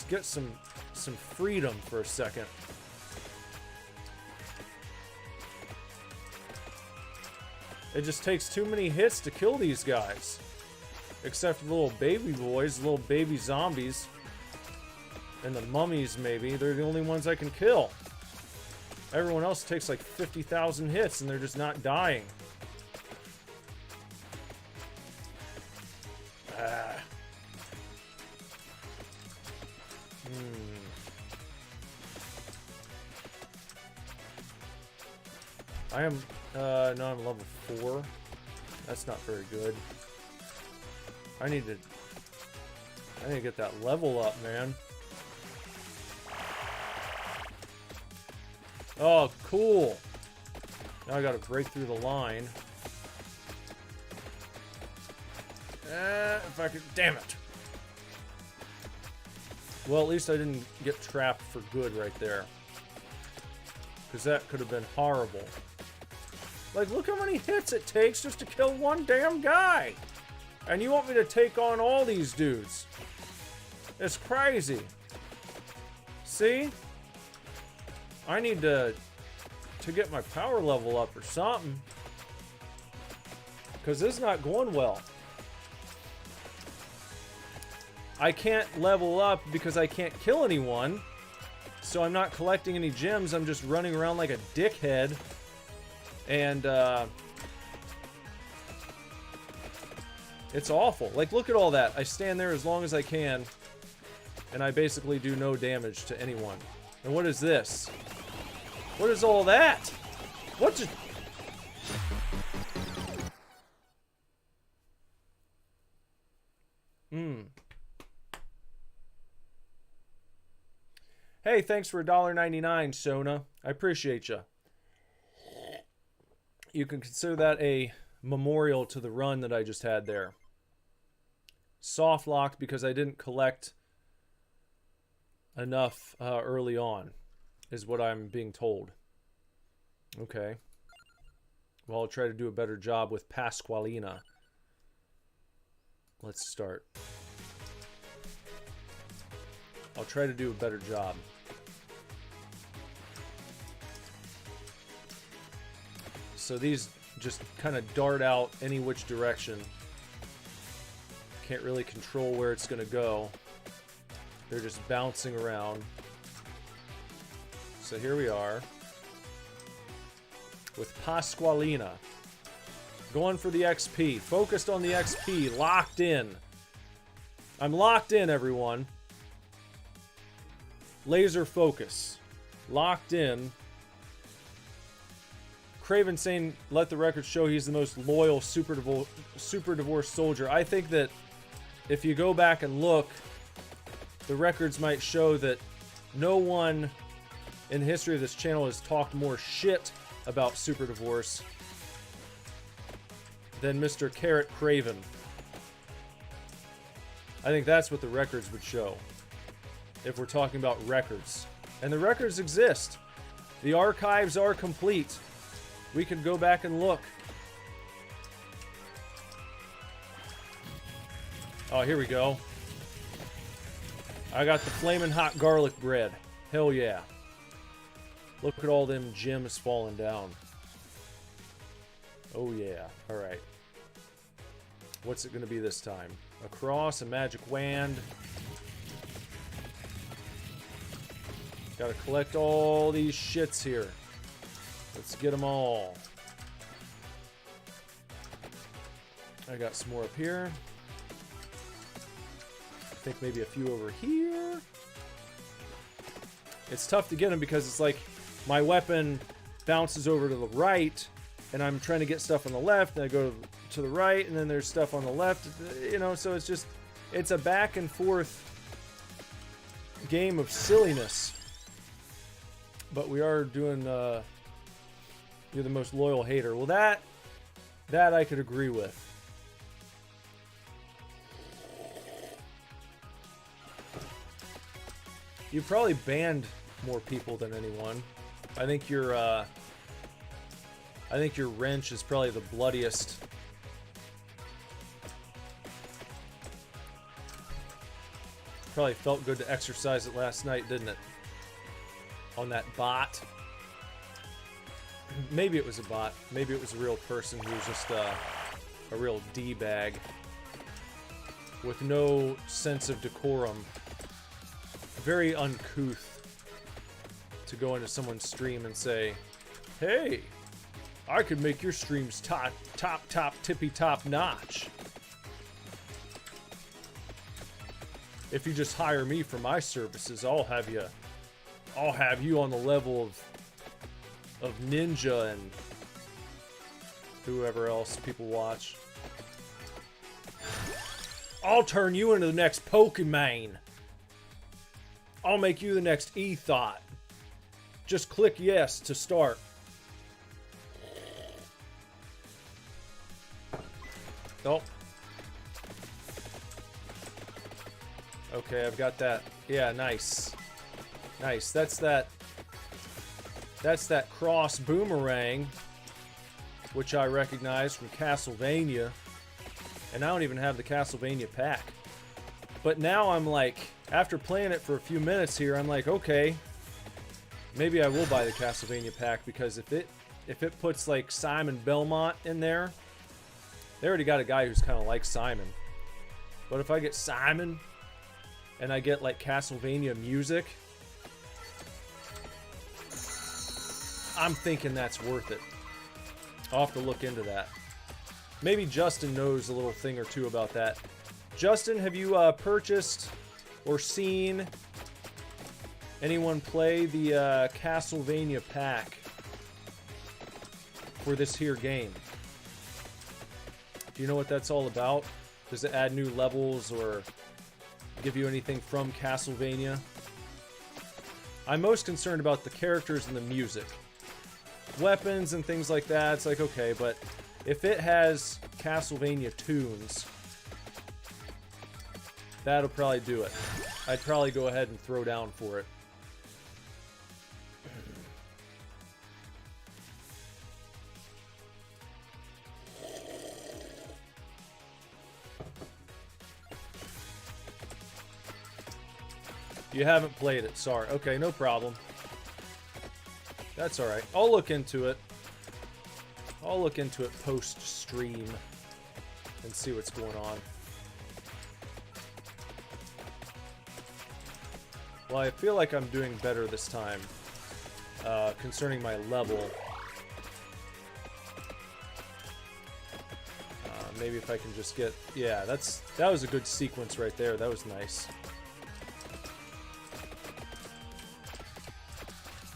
get some freedom for a second. It just takes too many hits to kill these guys. Except for the little baby boys, the little baby zombies. And the mummies, maybe. They're the only ones I can kill. Everyone else takes like 50,000 hits and they're just not dying. I am, no, I'm level 4. That's not very good. I need to get that level up, man. Oh, cool. Now I gotta break through the line. If I could, damn it. Well, at least I didn't get trapped for good right there. Because that could have been horrible. Like, look how many hits it takes just to kill one damn guy. And you want me to take on all these dudes. It's crazy. See? I need to get my power level up or something. Because this is not going well. I can't level up because I can't kill anyone. So I'm not collecting any gems. I'm just running around like a dickhead. And, it's awful. Like, look at all that. I stand there as long as I can. And I basically do no damage to anyone. And what is this? What is all that? What just... Hey, thanks for $1.99, Sona. I appreciate you. You can consider that a memorial to the run that I just had there. Soft locked because I didn't collect enough early on, is what I'm being told. Okay. Well, I'll try to do a better job with Pasqualina. Let's start. I'll try to do a better job. So these just kind of dart out any which direction. Can't really control where it's going to go. They're just bouncing around. So here we are. With Pasqualina. Going for the XP. Focused on the XP. Locked in. I'm locked in, everyone. Laser focus. Locked in. Craven saying, let the record show he's the most loyal super divorced soldier. I think that if you go back and look, the records might show that no one in the history of this channel has talked more shit about Super Divorce than Mr. Carrot Craven. I think that's what the records would show. If we're talking about records. And the records exist. The archives are complete. We can go back and look. Oh, here we go. I got the flaming hot garlic bread. Hell yeah. Look at all them gems falling down. Oh yeah. Alright. What's it going to be this time? A cross, a magic wand. Gotta collect all these shits here. Let's get them all. I got some more up here. I think maybe a few over here. It's tough to get them because it's like my weapon bounces over to the right and I'm trying to get stuff on the left and I go to the right and then there's stuff on the left, you know, so it's just, it's a back and forth game of silliness. But we are doing, you're the most loyal hater. Well, that I could agree with. You probably banned more people than anyone. I think your wrench is probably the bloodiest Probably felt good to exercise it last night, didn't it? On that bot. Maybe it was a bot. Maybe it was a real person who was just a real D-bag with no sense of decorum. Very uncouth to go into someone's stream and say, "Hey, I could make your streams top, tippy top notch. If you just hire me for my services, I'll have you on the level of Ninja and whoever else people watch. I'll turn you into the next Pokemon. I'll make you the next Ethot. Just click yes to start." Oh. Okay, I've got that. Yeah, nice. Nice. That's that cross boomerang, which I recognize from Castlevania. And I don't even have the Castlevania pack. But now I'm like, after playing it for a few minutes here, I'm like, okay, maybe I will buy the Castlevania pack, because if it puts like Simon Belmont in there, they already got a guy who's kind of like Simon. But if I get Simon and I get like Castlevania music, I'm thinking that's worth it. I'll have to look into that. Maybe Justin knows a little thing or two about that. Justin, have you purchased or seen anyone play the Castlevania pack for this here game? Do you know what that's all about? Does it add new levels or give you anything from Castlevania? I'm most concerned about the characters and the music. Weapons and things like that, it's like, okay, but if it has Castlevania tunes, that'll probably do it. I'd probably go ahead and throw down for it. You haven't played it, sorry. Okay, no problem. That's alright. I'll look into it. I'll look into it post-stream and see what's going on. Well, I feel like I'm doing better this time concerning my level. Maybe if I can just get... Yeah, that was a good sequence right there. That was nice.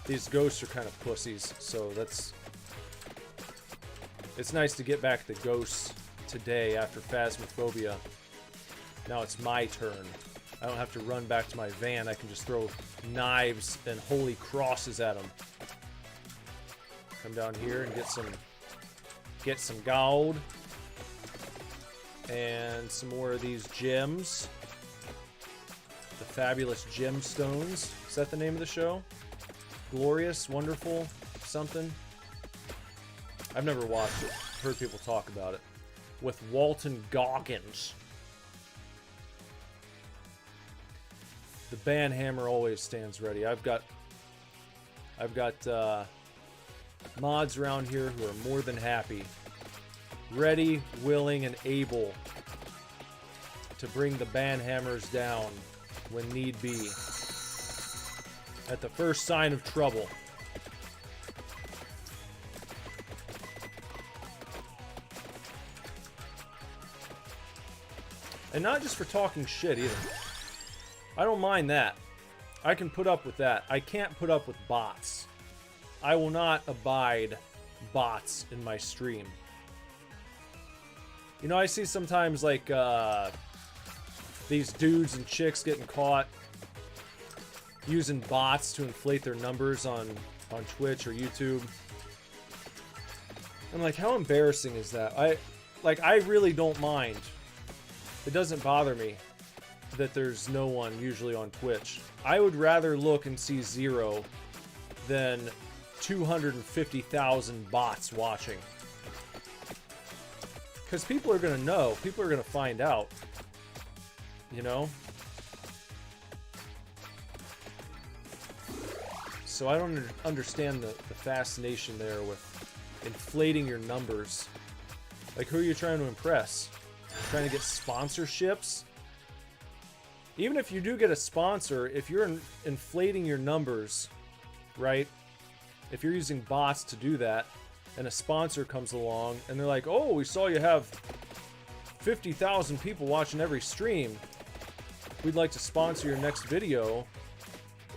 These ghosts are kind of pussies, so that's... It's nice to get back the ghosts today after Phasmophobia. Now it's my turn. I don't have to run back to my van. I can just throw knives and holy crosses at them. Come down here and get some gold. And some more of these gems. The fabulous gemstones. Is that the name of the show? Glorious, wonderful, something. I've never watched it. Heard people talk about it. With Walton Goggins. The banhammer always stands ready. I've got mods around here who are more than happy, ready, willing, and able to bring the banhammers down when need be. At the first sign of trouble. And not just for talking shit either. I don't mind that. I can put up with that. I can't put up with bots. I will not abide bots in my stream. You know, I see sometimes like these dudes and chicks getting caught using bots to inflate their numbers on Twitch or YouTube. I'm like, how embarrassing is that? I really don't mind. It doesn't bother me that there's no one usually on Twitch. I would rather look and see 0 than 250,000 bots watching. Because people are going to know. People are going to find out. You know? So I don't understand the fascination there with inflating your numbers. Like, who are you trying to impress? Trying to get sponsorships? Even if you do get a sponsor, if you're inflating your numbers, right? If you're using bots to do that, and a sponsor comes along, and they're like, oh, we saw you have 50,000 people watching every stream. We'd like to sponsor your next video,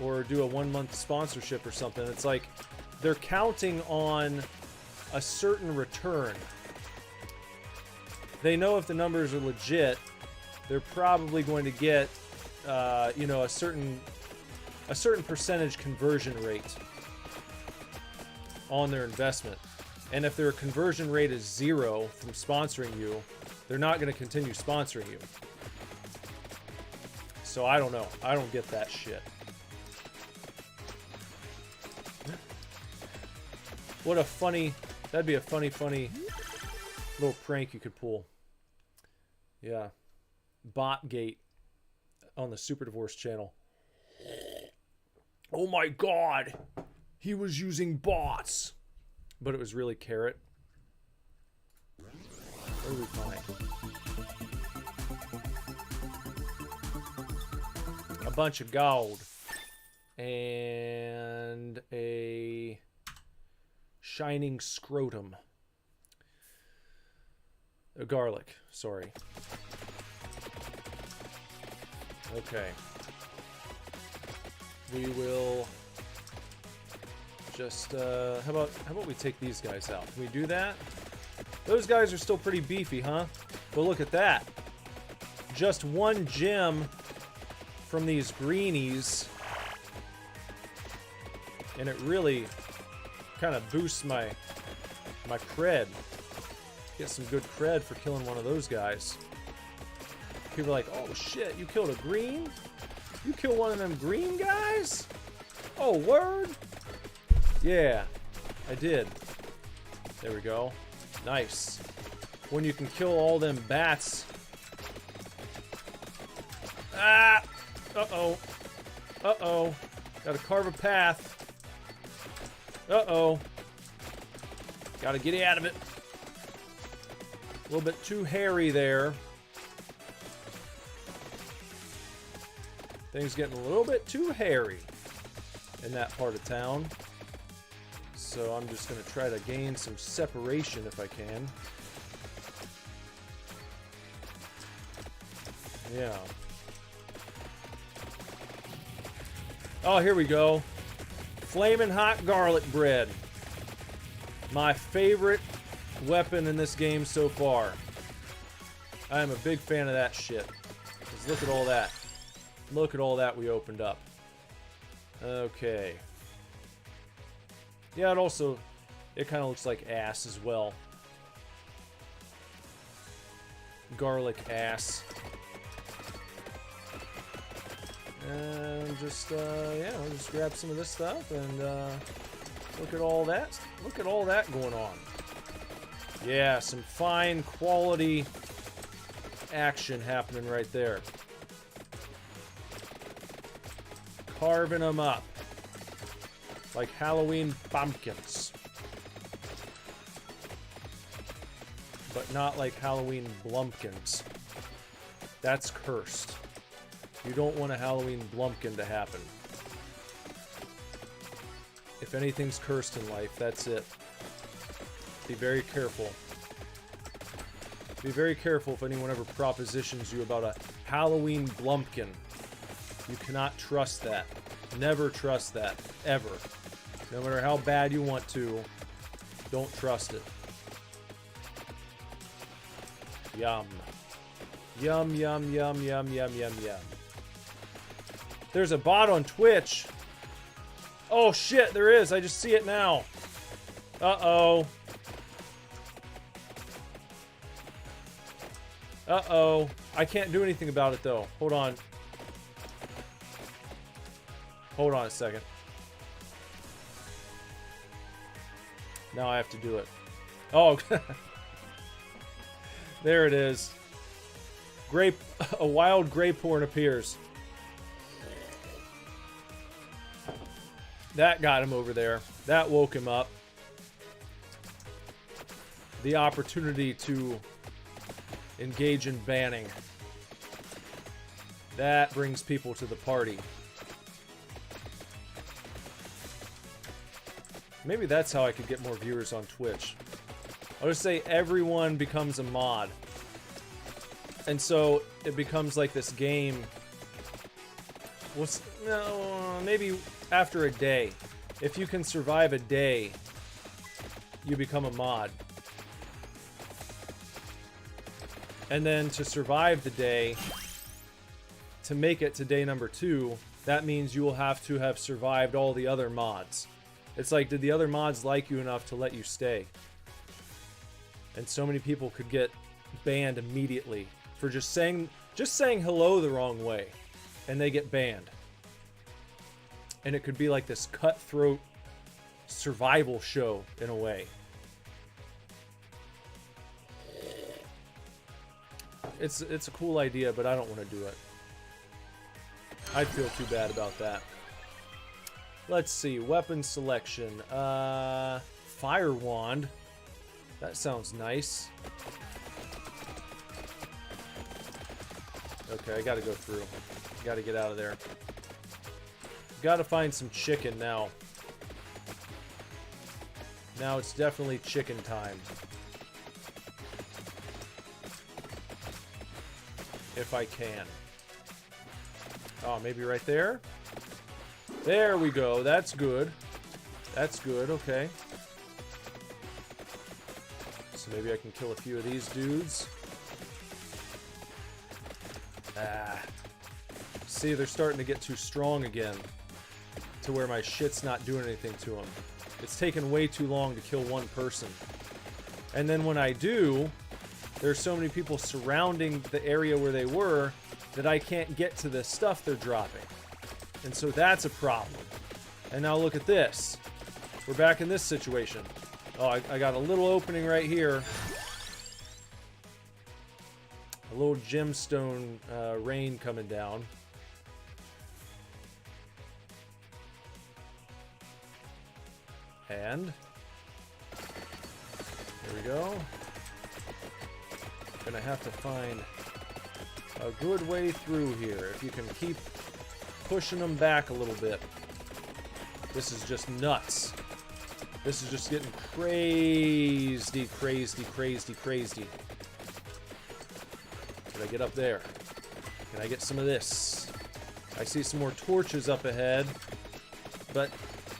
or do a 1-month sponsorship or something. It's like they're counting on a certain return. They know if the numbers are legit, they're probably going to get, you know, a certain percentage conversion rate on their investment. And if their conversion rate is 0 from sponsoring you, they're not going to continue sponsoring you. So I don't know. I don't get that shit. What a funny... That'd be a funny little prank you could pull. Yeah. Botgate on the Super Divorce channel. Oh my god! He was using bots! But it was really Carrot. What do we find? A bunch of gold. And a shining scrotum. A garlic, sorry. Okay. We will just how about we take these guys out? Can we do that? Those guys are still pretty beefy, huh? But look at that. Just one gem from these greenies, and it really kind of boosts my cred. Get some good cred for killing one of those guys. People are like, oh shit, you killed a green? You killed one of them green guys? Oh, word? Yeah, I did. There we go. Nice. When you can kill all them bats. Ah! Uh-oh. Uh-oh. Gotta carve a path. Uh-oh. Gotta get out of it. A little bit too hairy there. Things getting a little bit too hairy in that part of town. So I'm just going to try to gain some separation if I can. Yeah. Oh, here we go. Flamin' hot garlic bread. My favorite weapon in this game so far. I am a big fan of that shit. Just look at all that. Look at all that we opened up. Okay. Yeah, it kind of looks like ass as well. Garlic ass. And just, yeah, I'll just grab some of this stuff and, look at all that. Look at all that going on. Yeah, some fine quality action happening right there. Carving them up. Like Halloween pumpkins. But not like Halloween blumpkins. That's cursed. You don't want a Halloween blumpkin to happen. If anything's cursed in life, that's it. Be very careful. Be very careful if anyone ever propositions you about a Halloween blumpkin. You cannot trust that. Never trust that. Ever. No matter how bad you want to, don't trust it. Yum. Yum, yum, yum, yum, yum, yum, yum. There's a bot on Twitch. Oh shit, there is. I just see it now. Uh-oh. Uh-oh. I can't do anything about it though. Hold on. Hold on a second. Now I have to do it. Oh. There it is. A wild gray porn appears. That got him over there. That woke him up. The opportunity to engage in banning. That brings people to the party. Maybe that's how I could get more viewers on Twitch. I'll just say everyone becomes a mod. And so it becomes like this game. No, maybe after a day. If you can survive a day, you become a mod. And then to survive the day, to make it to day number 2, that means you will have to have survived all the other mods. It's like, did the other mods like you enough to let you stay? And so many people could get banned immediately for just saying hello the wrong way, and they get banned. And it could be like this cutthroat survival show in a way. It's a cool idea, but I don't want to do it. I'd feel too bad about that. Let's see, weapon selection. Fire wand. That sounds nice. Okay, I gotta go through. Gotta get out of there. Gotta find some chicken now. Now it's definitely chicken time. If I can. Oh, maybe right there? There we go. That's good. That's good. Okay. So maybe I can kill a few of these dudes. Ah. See, they're starting to get too strong again. To where my shit's not doing anything to them. It's taken way too long to kill one person. And then when I do, there's so many people surrounding the area where they were that I can't get to the stuff they're dropping. And so that's a problem. And now look at this. We're back in this situation. Oh, I got a little opening right here. A little gemstone rain coming down. And there we go. Gonna have to find a good way through here. If you can keep pushing them back a little bit. This is just nuts. This is just getting crazy, crazy, crazy, crazy. Can I get up there? Can I get some of this? I see some more torches up ahead. But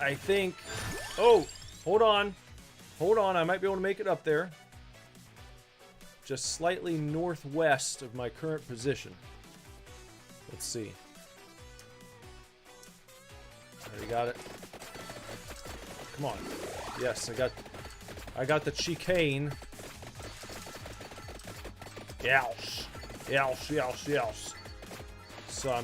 I think... Oh! Hold on. Hold on. I might be able to make it up there. Just slightly northwest of my current position. Let's see. Already got it. Come on. Yes, I got the chicane. Youse. Youse, youse, youse. So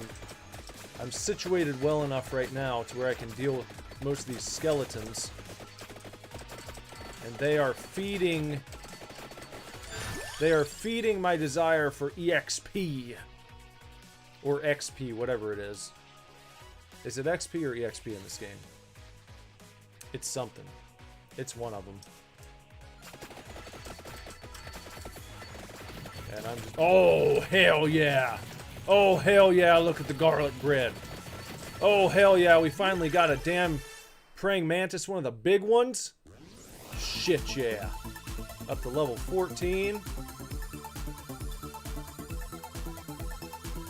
I'm situated well enough right now to where I can deal with most of these skeletons. And they are feeding my desire for EXP. Or XP, whatever it is. Is it XP or EXP in this game? It's something. It's one of them. And I'm just... Oh, hell yeah! Oh, hell yeah, look at the garlic bread. Oh, hell yeah, we finally got a damn praying mantis, one of the big ones. Shit, yeah. Up to level 14.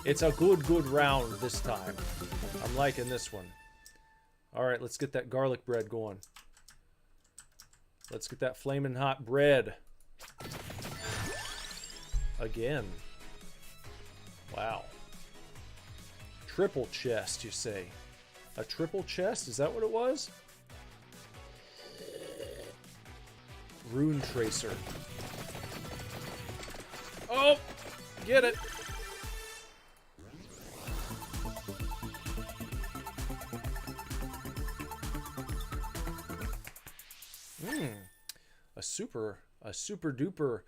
It's a good round this time. I'm liking this one. Alright, let's get that garlic bread going. Let's get that flaming hot bread. Again. Wow. Triple chest, you say? A triple chest? Is that what it was? Rune tracer. Oh! Get it! A super duper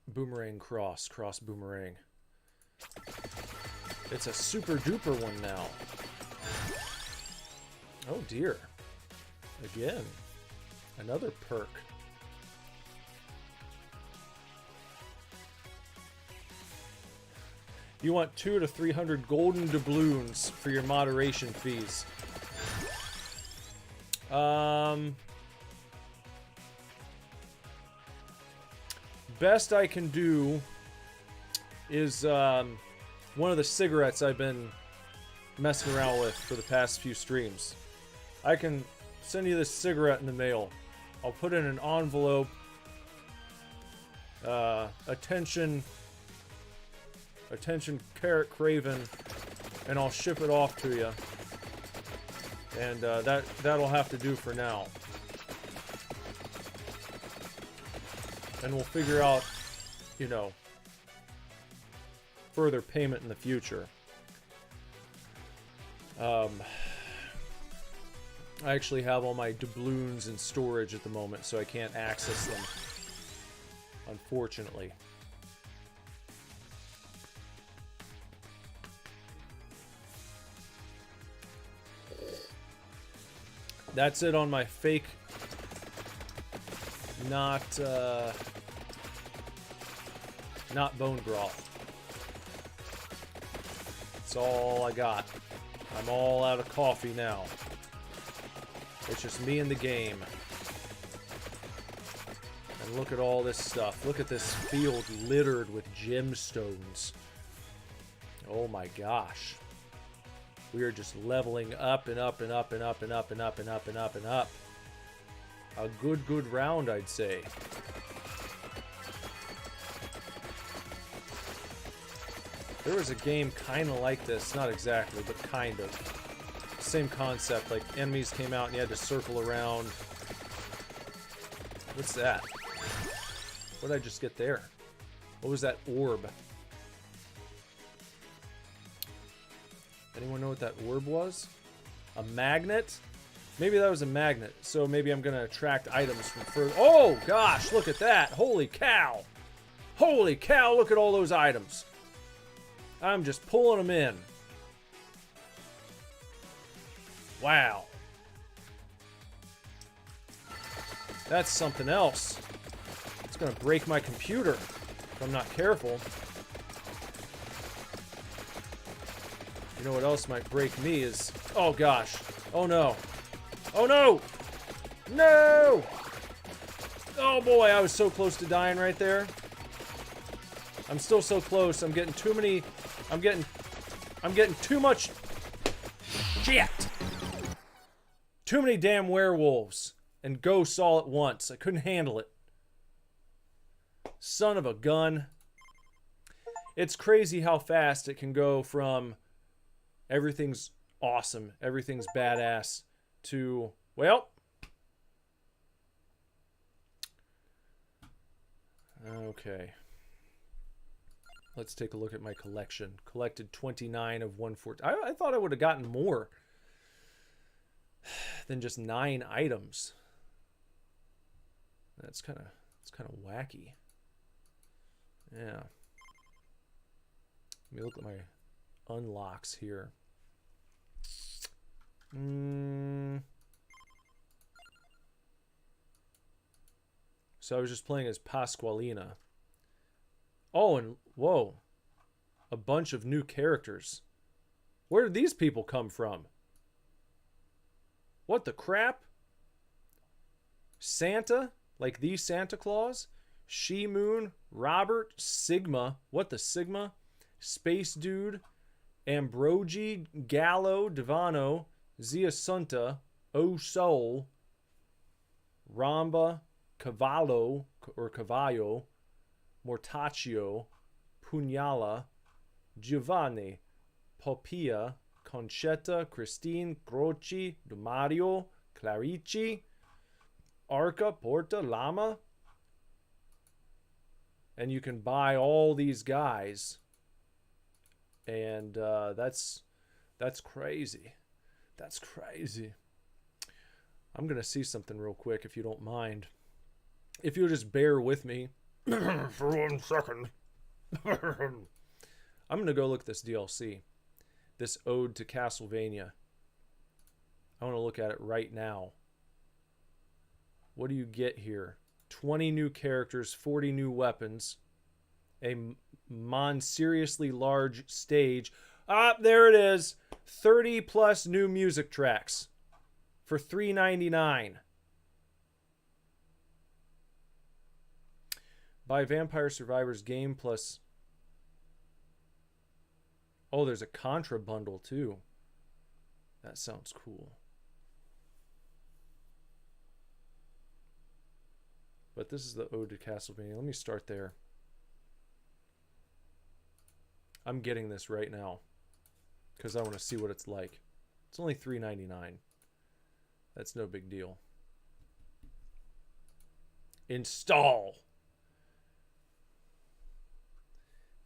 boomerang cross boomerang. It's a super duper one now. Oh dear. Again. Another perk. You want 200 to 300 golden doubloons for your moderation fees. Best I can do is one of the cigarettes I've been messing around with for the past few streams. I can send you this cigarette in the mail. I'll put it in an envelope. Attention Carrot Craven, and I'll ship it off to you. And that'll have to do for now. And we'll figure out, you know, further payment in the future. I actually have all my doubloons in storage at the moment, so I can't access them, unfortunately. That's it on my fake, not bone broth. That's all I got. I'm all out of coffee now. It's just me and the game. And look at all this stuff. Look at this field littered with gemstones. Oh my gosh. We are just leveling up and up and up and up and up and up and up and up and up. A good round, I'd say. There was a game kind of like this. Not exactly, but kind of. Same concept. Like, enemies came out and you had to circle around. What's that? What did I just get there? What was that orb? Anyone know what that orb was? A magnet? Maybe that was a magnet. So maybe I'm going to attract items from further. Oh, gosh, look at that. Holy cow. Holy cow, look at all those items. I'm just pulling them in. Wow. That's something else. It's going to break my computer if I'm not careful. You know what else might break me is... Oh, gosh. Oh, no. Oh, no! No! Oh, boy, I was so close to dying right there. I'm still so close. I'm getting too many... I'm getting too much... Shit! Too many damn werewolves and ghosts all at once. I couldn't handle it. Son of a gun. It's crazy how fast it can go from... Everything's awesome. Everything's badass. To, well. Okay. Let's take a look at my collection. Collected 29 of 114. I thought I would have gotten more than just 9 items. It's kind of wacky. Yeah. Let me look at my unlocks here. So I was just playing as Pasqualina. Oh, and whoa. A bunch of new characters. Where did these people come from? What the crap? Santa? Like the Santa Claus? She-Moon? Robert? Sigma? What the Sigma? Space Dude? Ambrogi? Gallo? Divano? Ziasunta? O Soul? Ramba? Cavallo? Or Cavallo? Mortaccio? Pugnala? Giovanni? Popia? Concetta? Christine? Croci? Mario? Clarici? Arca? Porta? Lama? And you can buy all these guys. And that's crazy. That's crazy. I'm going to see something real quick if you don't mind. If you'll just bear with me for 1 second. I'm going to go look at this DLC. This Ode to Castlevania. I want to look at it right now. What do you get here? 20 new characters, 40 new weapons, a seriously large stage. Ah, there it is. 30 plus new music tracks for $3.99. Buy Vampire Survivors game plus... Oh, there's a Contra bundle too. That sounds cool. But this is the Ode to Castlevania. Let me start there. I'm getting this right now because I want to see what it's like. It's only $3.99. That's no big deal. Install.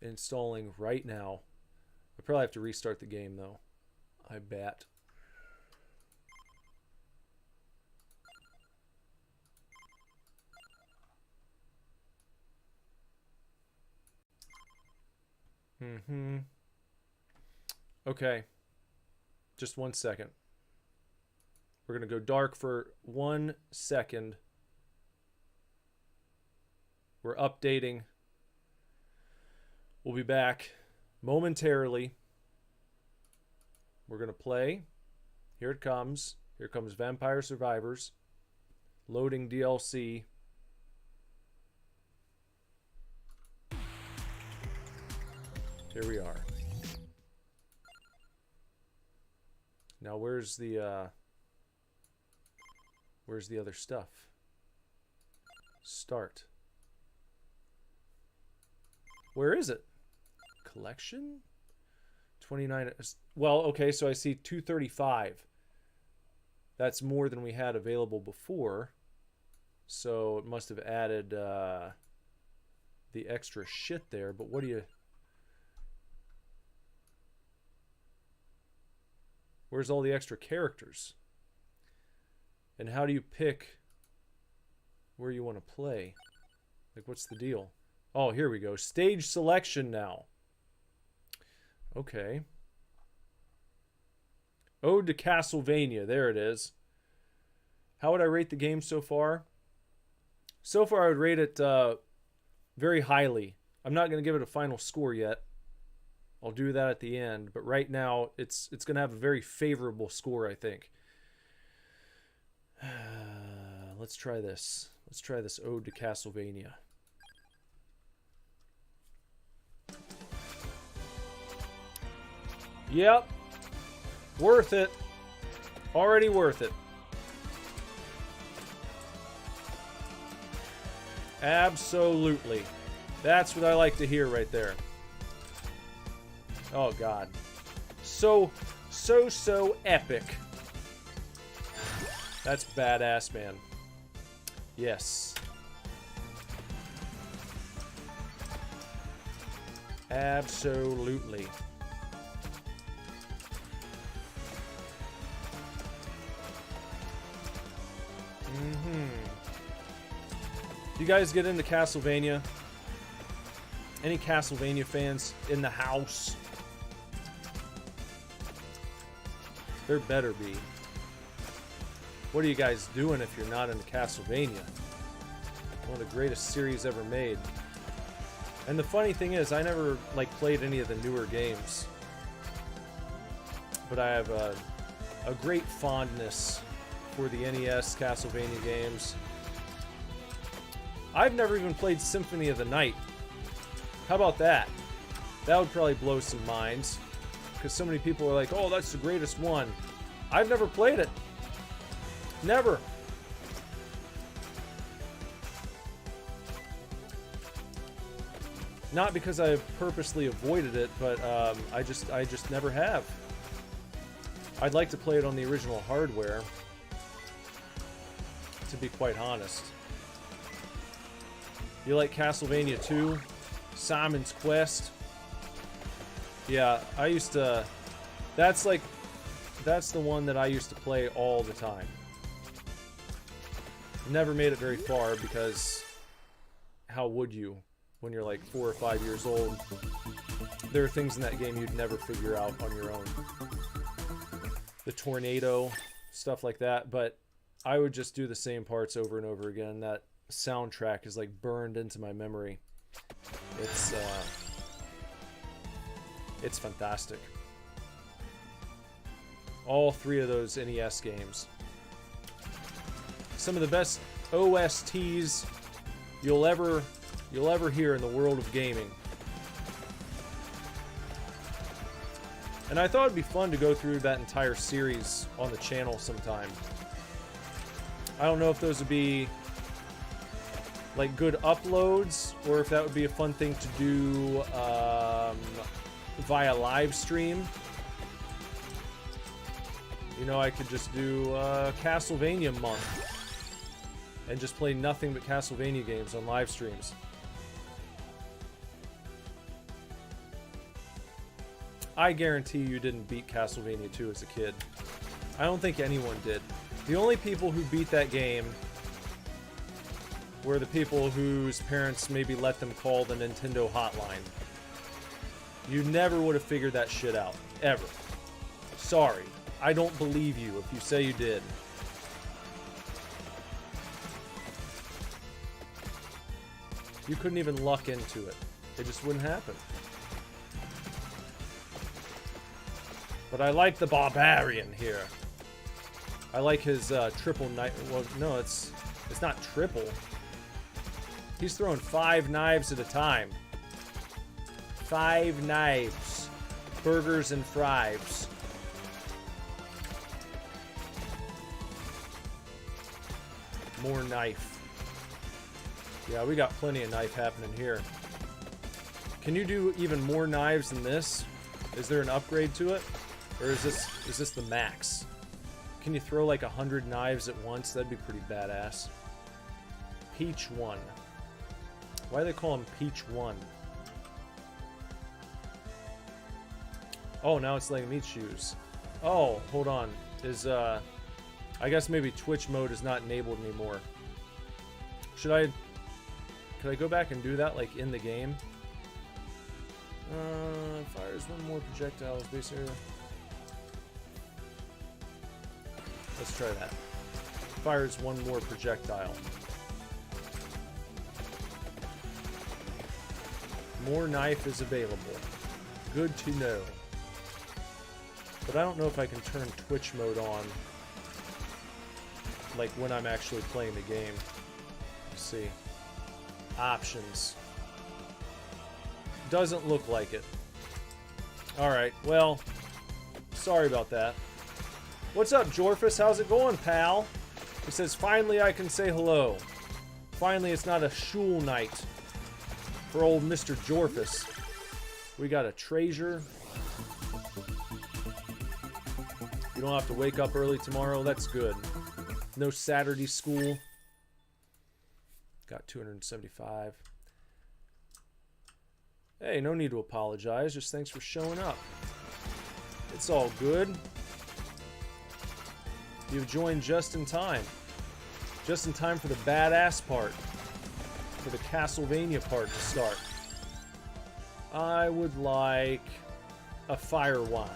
Installing right now. I probably have to restart the game though. I bet. Okay. Just 1 second. We're going to go dark for 1 second. We're updating. We'll be back momentarily. We're going to play. Here it comes. Here comes Vampire Survivors. Loading DLC. Here we are. Now where's the other stuff? Start. Where is it? Collection? 29. Well, okay, so I see 235. That's more than we had available before. So it must have added the extra shit there, but what do you... Where's all the extra characters? And how do you pick where you want to play? Like, what's the deal? Oh, here we go. Stage selection now. Okay. Ode to Castlevania. There it is. How would I rate the game so far? So far, I would rate it very highly. I'm not going to give it a final score yet. I'll do that at the end, but right now it's going to have a very favorable score, I think. Let's try this. Let's try this Ode to Castlevania. Yep. Worth it. Already worth it. Absolutely. That's what I like to hear right there. Oh, God. So epic. That's badass, man. Yes. Absolutely. You guys get into Castlevania? Any Castlevania fans in the house? There better be. What are you guys doing if you're not into Castlevania? One of the greatest series ever made. And the funny thing is, I never played any of the newer games, but I have a great fondness for the NES Castlevania games. I've never even played Symphony of the Night. How about that? That would probably blow some minds, because so many people are like, oh, that's the greatest one. I've never played it. Never. Not because I've purposely avoided it, but I just never have. I'd like to play it on the original hardware, to be quite honest. You like Castlevania 2? Simon's Quest? Yeah, I used to... That's the one that I used to play all the time. Never made it very far because how would you when you're like 4 or 5 years old? There are things in that game you'd never figure out on your own. The tornado, stuff like that, but I would just do the same parts over and over again. That soundtrack is like burned into my memory. It's fantastic. All 3 of those NES games. Some of the best OSTs you'll ever hear in the world of gaming. And I thought it'd be fun to go through that entire series on the channel sometime. I don't know if those would be like good uploads, or if that would be a fun thing to do via live stream. You know, I could just do Castlevania month and just play nothing but Castlevania games on live streams. I guarantee you didn't beat Castlevania 2 as a kid. I don't think anyone did. The only people who beat that game were the people whose parents maybe let them call the Nintendo hotline. You never would have figured that shit out. Ever. Sorry. I don't believe you if you say you did. You couldn't even luck into it. It just wouldn't happen. But I like the barbarian here. I like his triple knife. Well, no, it's not triple. He's throwing 5 knives at a time. 5 knives. Burgers and fries. More knife. Yeah, we got plenty of knife happening here. Can you do even more knives than this? Is there an upgrade to it? Or is this the max? Can you throw like 100 knives at once? That'd be pretty badass. Peach 1. Why do they call him Peach 1? Oh, now it's letting me choose. Oh, hold on. I guess maybe Twitch mode is not enabled anymore. Could I go back and do that like in the game? Fires 1 more projectiles, base area. Let's try that. Fires 1 more projectile. More knife is available. Good to know. But I don't know if I can turn Twitch mode on like when I'm actually playing the game. Let's see. Options. Doesn't look like it. Alright, well, sorry about that. What's up, Jorfus? How's it going, pal? He says, finally I can say hello. Finally it's not a shul night for old Mr. Jorfus. We got a treasure. You don't have to wake up early tomorrow. That's good. No Saturday school. Got 275. Hey, no need to apologize. Just thanks for showing up. It's all good. You've joined just in time. Just in time for the badass part. For the Castlevania part to start. I would like a fire wand.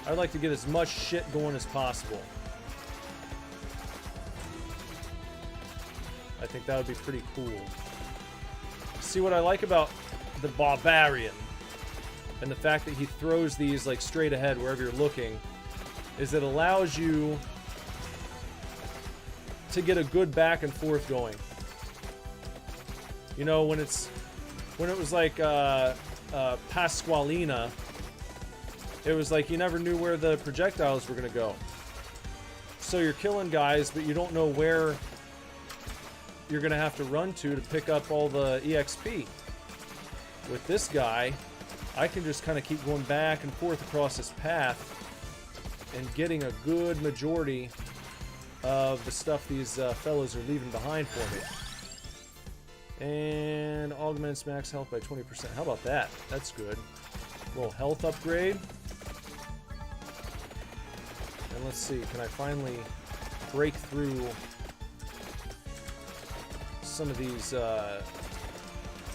I'd like to get as much shit going as possible. I think that would be pretty cool. See, what I like about the barbarian and the fact that he throws these like straight ahead wherever you're looking is it allows you to get a good back and forth going. You know, when it was like Pasqualina, it was like you never knew where the projectiles were going to go. So you're killing guys, but you don't know where you're going to have to run to pick up all the EXP. With this guy, I can just kind of keep going back and forth across this path and getting a good majority of the stuff these fellows are leaving behind for me. And augments max health by 20%. How about that? That's good. A little health upgrade. And let's see, can I finally break through some of these,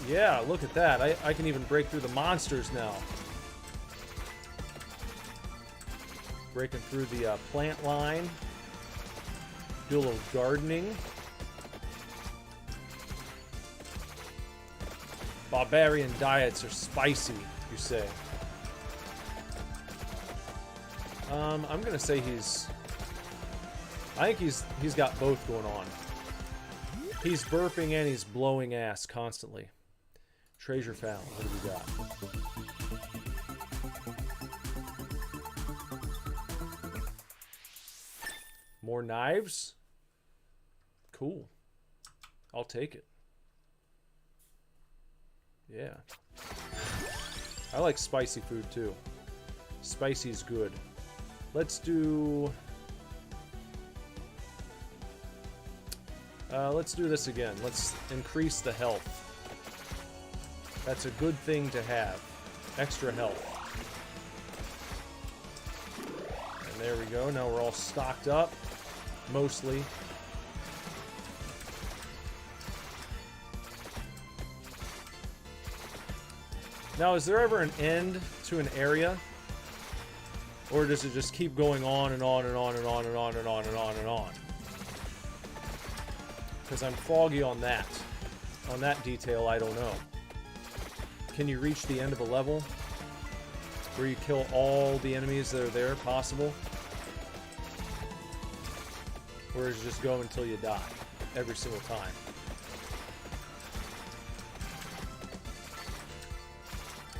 yeah, look at that. I can even break through the monsters now. Breaking through the plant line. Do a little gardening. Barbarian diets are spicy, you say. I'm gonna say I think he's got both going on. He's burping and he's blowing ass constantly. Treasure found. What do we got? More knives? Cool. I'll take it. Yeah. I like spicy food too. Spicy's good. Let's do this again. Let's increase the health. That's a good thing to have. Extra health. And there we go. Now we're all stocked up. Mostly. Now, is there ever an end to an area? Or does it just keep going on and on and on and on and on and on and on and on? Because I'm foggy on that. On that detail, I don't know. Can you reach the end of a level where you kill all the enemies that are there possible? Or does it just go until you die every single time?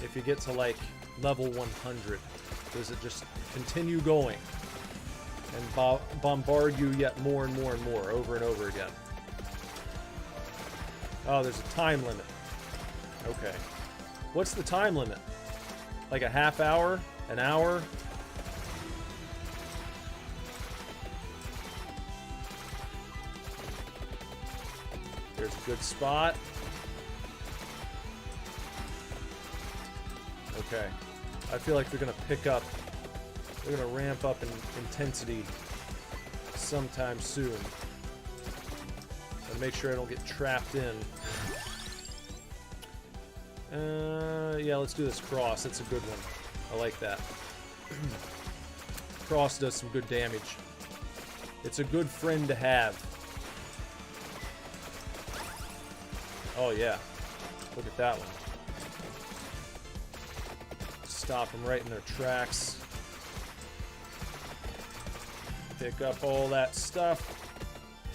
If you get to like level 100, does it just continue going and bombard you yet more and more and more over and over again? Oh, there's a time limit. Okay. What's the time limit? Like a half hour? An hour? There's a good spot. Okay. I feel like they're going to pick up. They're going to ramp up in intensity sometime soon. And make sure I don't get trapped in. Yeah, let's do this cross. That's a good one. I like that. Cross does some good damage. It's a good friend to have. Oh, yeah. Look at that one. Stop them right in their tracks. Pick up all that stuff.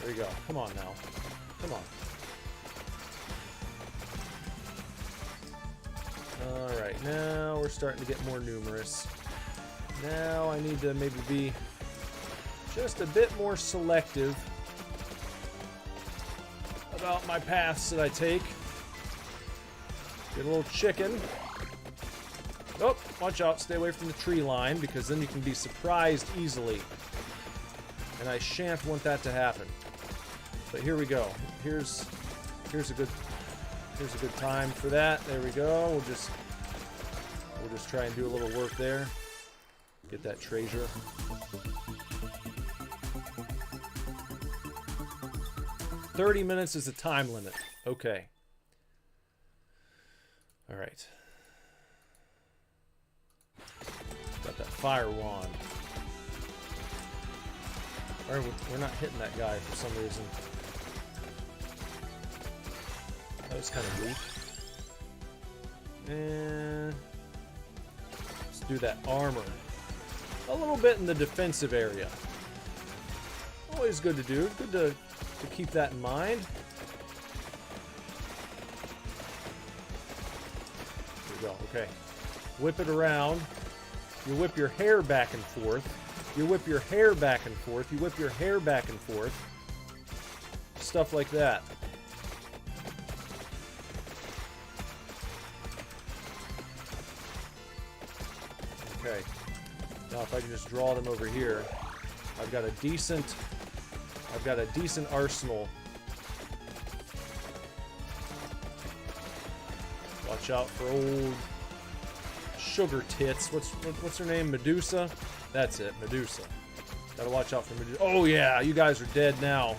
There you go. Come on now. Come on. Alright, now we're starting to get more numerous. Now I need to maybe be just a bit more selective about my paths that I take. Get a little chicken. Oh, watch out. Stay away from the tree line, because then you can be surprised easily. And I shan't want that to happen. But here we go. Here's a good time for that. There we go. We'll just try and do a little work there. Get that treasure. "30 minutes is the time limit." Okay. All right. Got that fire wand. We're not hitting that guy for some reason. That was kind of weak. And let's do that armor. A little bit in the defensive area. Always good to do. Good to keep that in mind. There we go. Okay. Whip it around. You whip your hair back and forth. You whip your hair back and forth. You whip your hair back and forth. Stuff like that. Okay. Now if I can just draw them over here, I've got a decent arsenal. Watch out for old sugar tits. What's her name? Medusa? That's it, Medusa. Gotta watch out for Medusa. Oh yeah, you guys are dead now.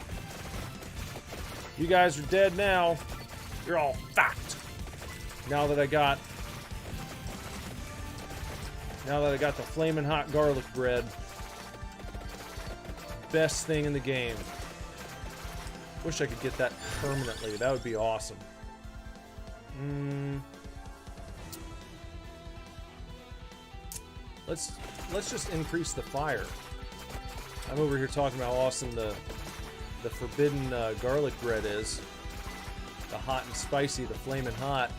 You guys are dead now. You're all fucked. Now that I got the flaming hot garlic bread, best thing in the game. Wish I could get that permanently. That would be awesome. Let's just increase the fire. I'm over here talking about how awesome the forbidden garlic bread is. The hot and spicy, the flaming hot.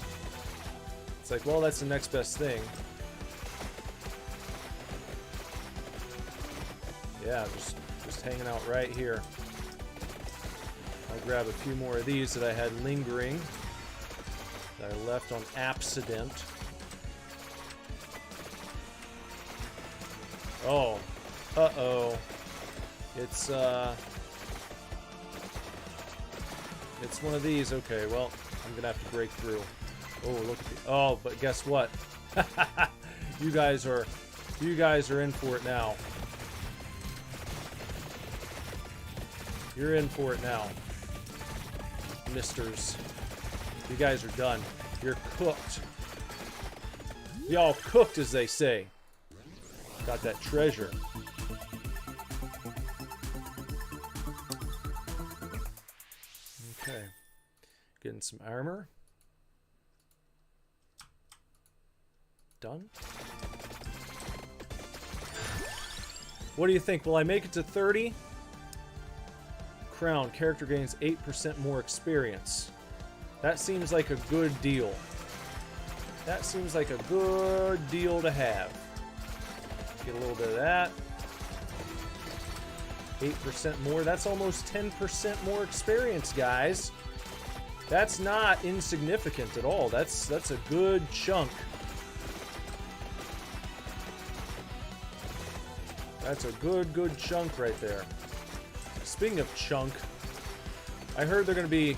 It's like, well, that's the next best thing. Yeah, just hanging out right here. I'll grab a few more of these that I had lingering, that I left on accident. Oh, uh-oh. It's one of these. Okay, well, I'm gonna have to break through. Oh, look at the... Oh, but guess what? You guys are in for it now. You're in for it now, misters. You guys are done. You're cooked. Y'all cooked, as they say. Got that treasure. Okay. Getting some armor. Done. What do you think? Will I make it to 30? Crown. Character gains 8% more experience. That seems like a good deal. That seems like a good deal to have. Get a little bit of that. 8% more. That's almost 10% more experience, guys. That's not insignificant at all. That's a good chunk. That's a good chunk right there. Speaking of chunk, I heard they're going to be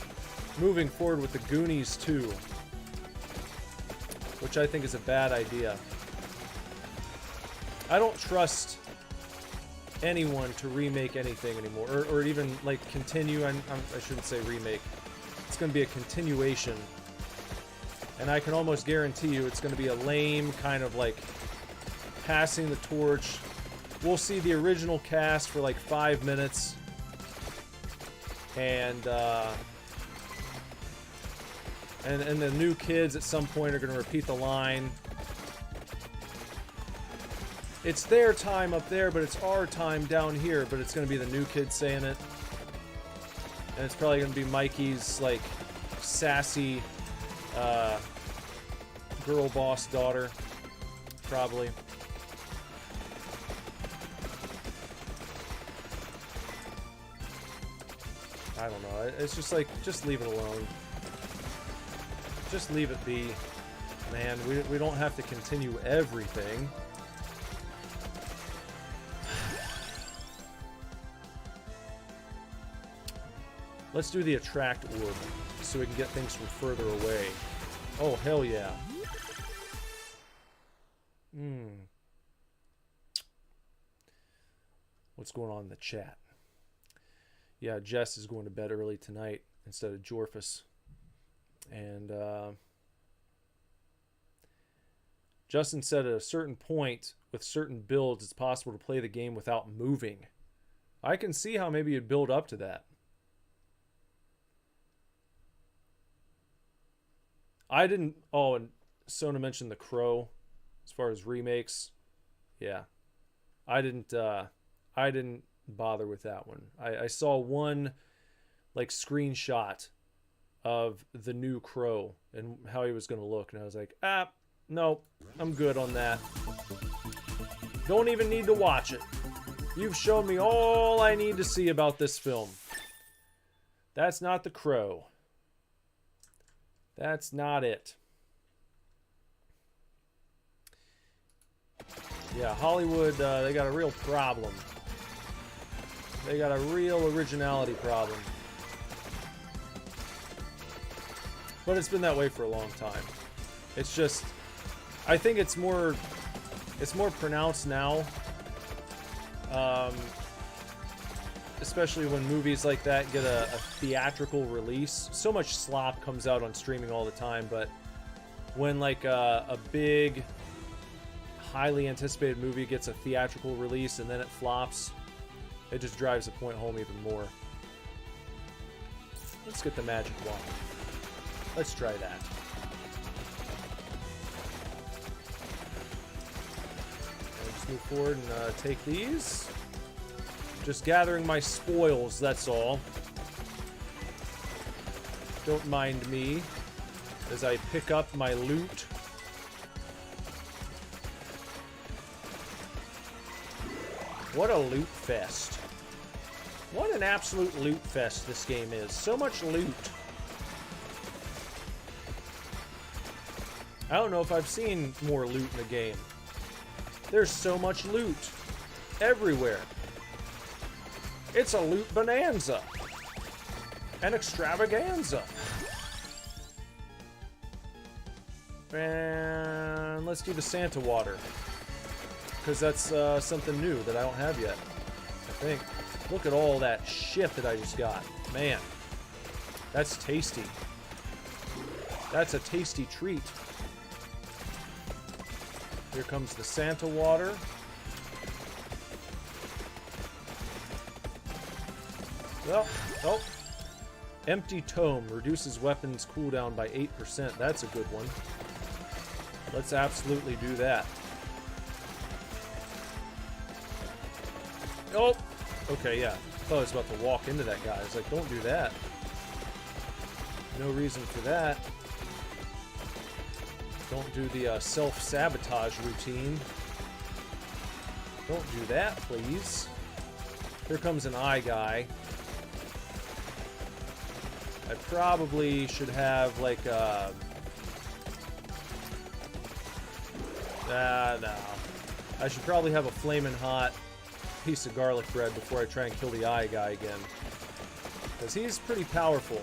moving forward with the Goonies 2, which I think is a bad idea. I don't trust anyone to remake anything anymore, or even like continue. I shouldn't say remake. It's going to be a continuation, and I can almost guarantee you it's going to be a lame kind of like passing the torch. We'll see the original cast for like 5 minutes, and the new kids at some point are going to repeat the line. It's their time up there, but it's our time down here. But it's going to be the new kid saying it. And it's probably going to be Mikey's, like, sassy girl boss daughter. Probably. I don't know. It's just like, just leave it alone. Just leave it be. Man, we don't have to continue everything. Let's do the attract orb, so we can get things from further away. Oh, hell yeah. What's going on in the chat? Yeah, Jess is going to bed early tonight instead of Jorphus. And Justin said at a certain point, with certain builds, it's possible to play the game without moving. I can see how maybe you'd build up to that. I didn't... Oh, and Sona mentioned The Crow as far as remakes. Yeah. I didn't bother with that one. I saw one, like, screenshot of the new Crow and how he was going to look, and I was like, no, I'm good on that. Don't even need to watch it. You've shown me all I need to see about this film. That's not The Crow. That's not it. Yeah, Hollywood, they got a real problem. They got a real originality problem. But it's been that way for a long time. It's just, I think it's more pronounced now. Especially when movies like that get a theatrical release. So much slop comes out on streaming all the time, but when like a big, highly anticipated movie gets a theatrical release and then it flops, It just drives the point home even more. Let's get the magic wand. Let's try that. Let's move forward and take these. Just gathering my spoils, that's all. Don't mind me as I pick up my loot. What a loot fest. What an absolute loot fest this game is. So much loot. I don't know if I've seen more loot in a game. There's so much loot. Everywhere. It's a loot bonanza. An extravaganza. And let's do the Santa water. Because that's something new that I don't have yet. I think. Look at all that shit that I just got. Man. That's tasty. That's a tasty treat. Here comes the Santa water. Well, oh. Empty Tome reduces weapons cooldown by 8%. That's a good one. Let's absolutely do that. Oh! Okay, yeah. I thought I was about to walk into that guy. I was like, don't do that. No reason for that. Don't do the self-sabotage routine. Don't do that, please. Here comes an eye guy. I probably should have, like, no. I should probably have a flaming hot piece of garlic bread before I try and kill the eye guy again. Because he's pretty powerful.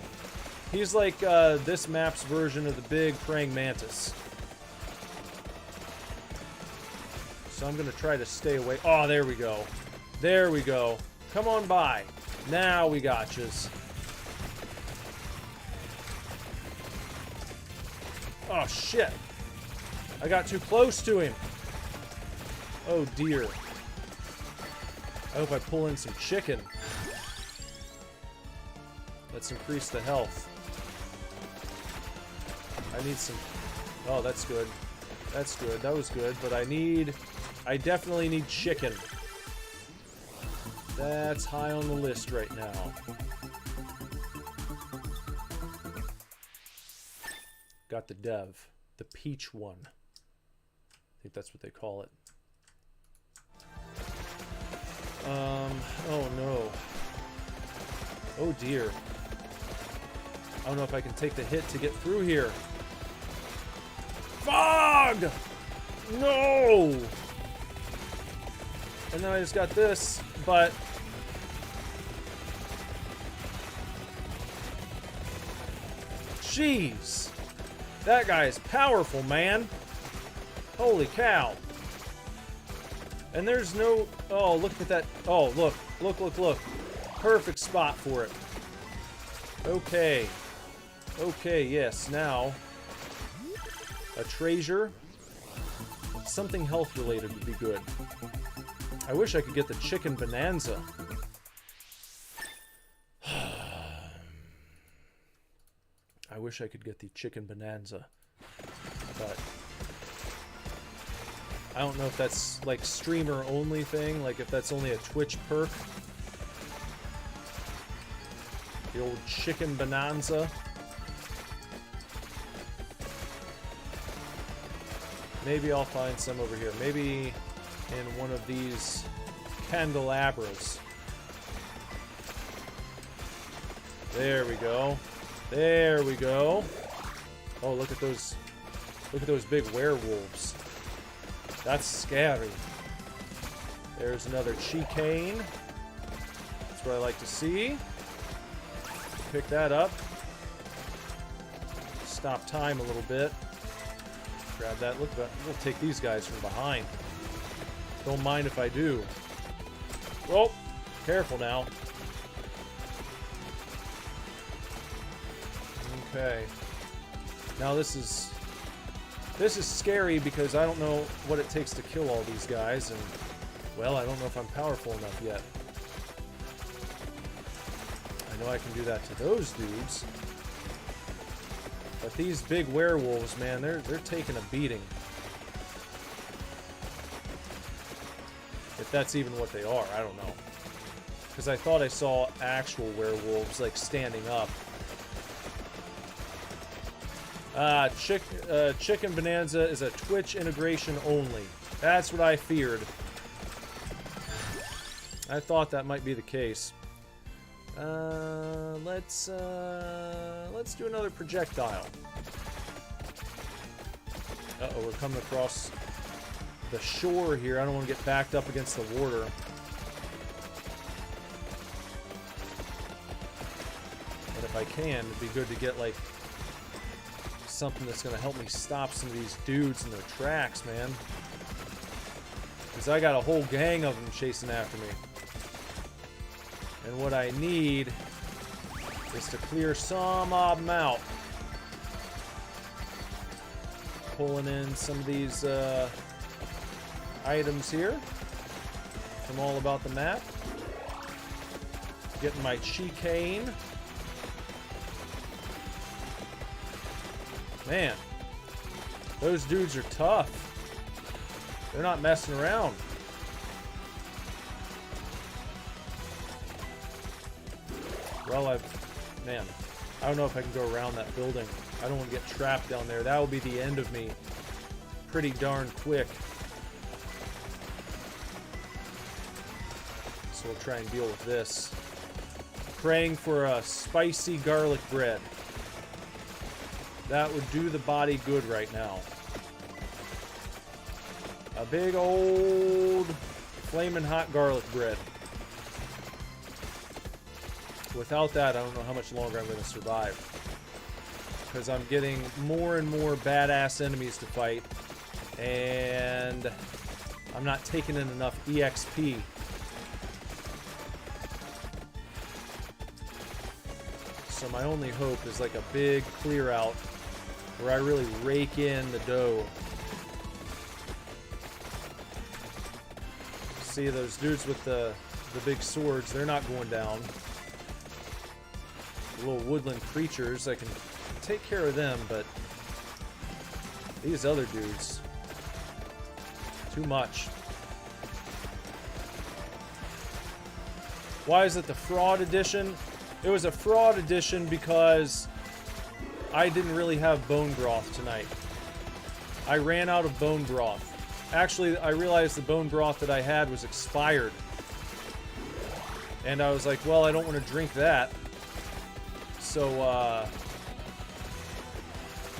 He's like this map's version of the big praying mantis. So I'm going to try to stay away. Oh, there we go. There we go. Come on by. Now we got yous. Oh, shit. I got too close to him. Oh, dear. I hope I pull in some chicken. Let's increase the health. I need some... Oh, that's good. That's good. That was good. But I definitely need chicken. That's high on the list right now. Got the Dev. The peach one. I think that's what they call it. Oh no. Oh dear. I don't know if I can take the hit to get through here. Fog! No! And then I just got this, but... Jeez! That guy is powerful, man! Holy cow! And there's no... Oh, look at that. Oh, look. Look, look, look. Perfect spot for it. Okay. Okay, yes. Now, a treasure. Something health-related would be good. I wish I could get the chicken bonanza. I wish I could get the chicken bonanza. But... I don't know if that's, like, streamer-only thing, like if that's only a Twitch perk. The old chicken bonanza. Maybe I'll find some over here. Maybe in one of these candelabras. There we go. There we go. Oh, look at those big werewolves. That's scary. There's another chicane. That's what I like to see. Pick that up. Stop time a little bit. Grab that. Look, we'll take these guys from behind. Don't mind if I do. Oh, careful now. Okay. Now this is scary because I don't know what it takes to kill all these guys, and, well, I don't know if I'm powerful enough yet. I know I can do that to those dudes. But these big werewolves, man, they're taking a beating. If that's even what they are, I don't know. Because I thought I saw actual werewolves, like, standing up. Chicken Bonanza is a Twitch integration only. That's what I feared. I thought that might be the case. Let's do another projectile. Uh-oh, we're coming across the shore here. I don't want to get backed up against the water. But if I can, it'd be good to get, like, something that's going to help me stop some of these dudes in their tracks, man. Because I got a whole gang of them chasing after me. And what I need is to clear some of them out. Pulling in some of these items here from all about the map. Getting my chicane. Man, those dudes are tough. They're not messing around. Well, man, I don't know if I can go around that building. I don't want to get trapped down there. That will be the end of me pretty darn quick. So we'll try and deal with this. Praying for a spicy garlic bread. That would do the body good right now. A big old flaming hot garlic bread. Without that, I don't know how much longer I'm going to survive. Because I'm getting more and more badass enemies to fight. And I'm not taking in enough EXP. So my only hope is like a big clear out where I really rake in the dough. See those dudes with the big swords, they're not going down. The little woodland creatures, I can take care of them, but these other dudes, too much. Why is it the fraud edition? It was a fraud edition because I didn't really have bone broth tonight. I ran out of bone broth. Actually, I realized the bone broth that I had was expired. And I was like, well, I don't want to drink that. So,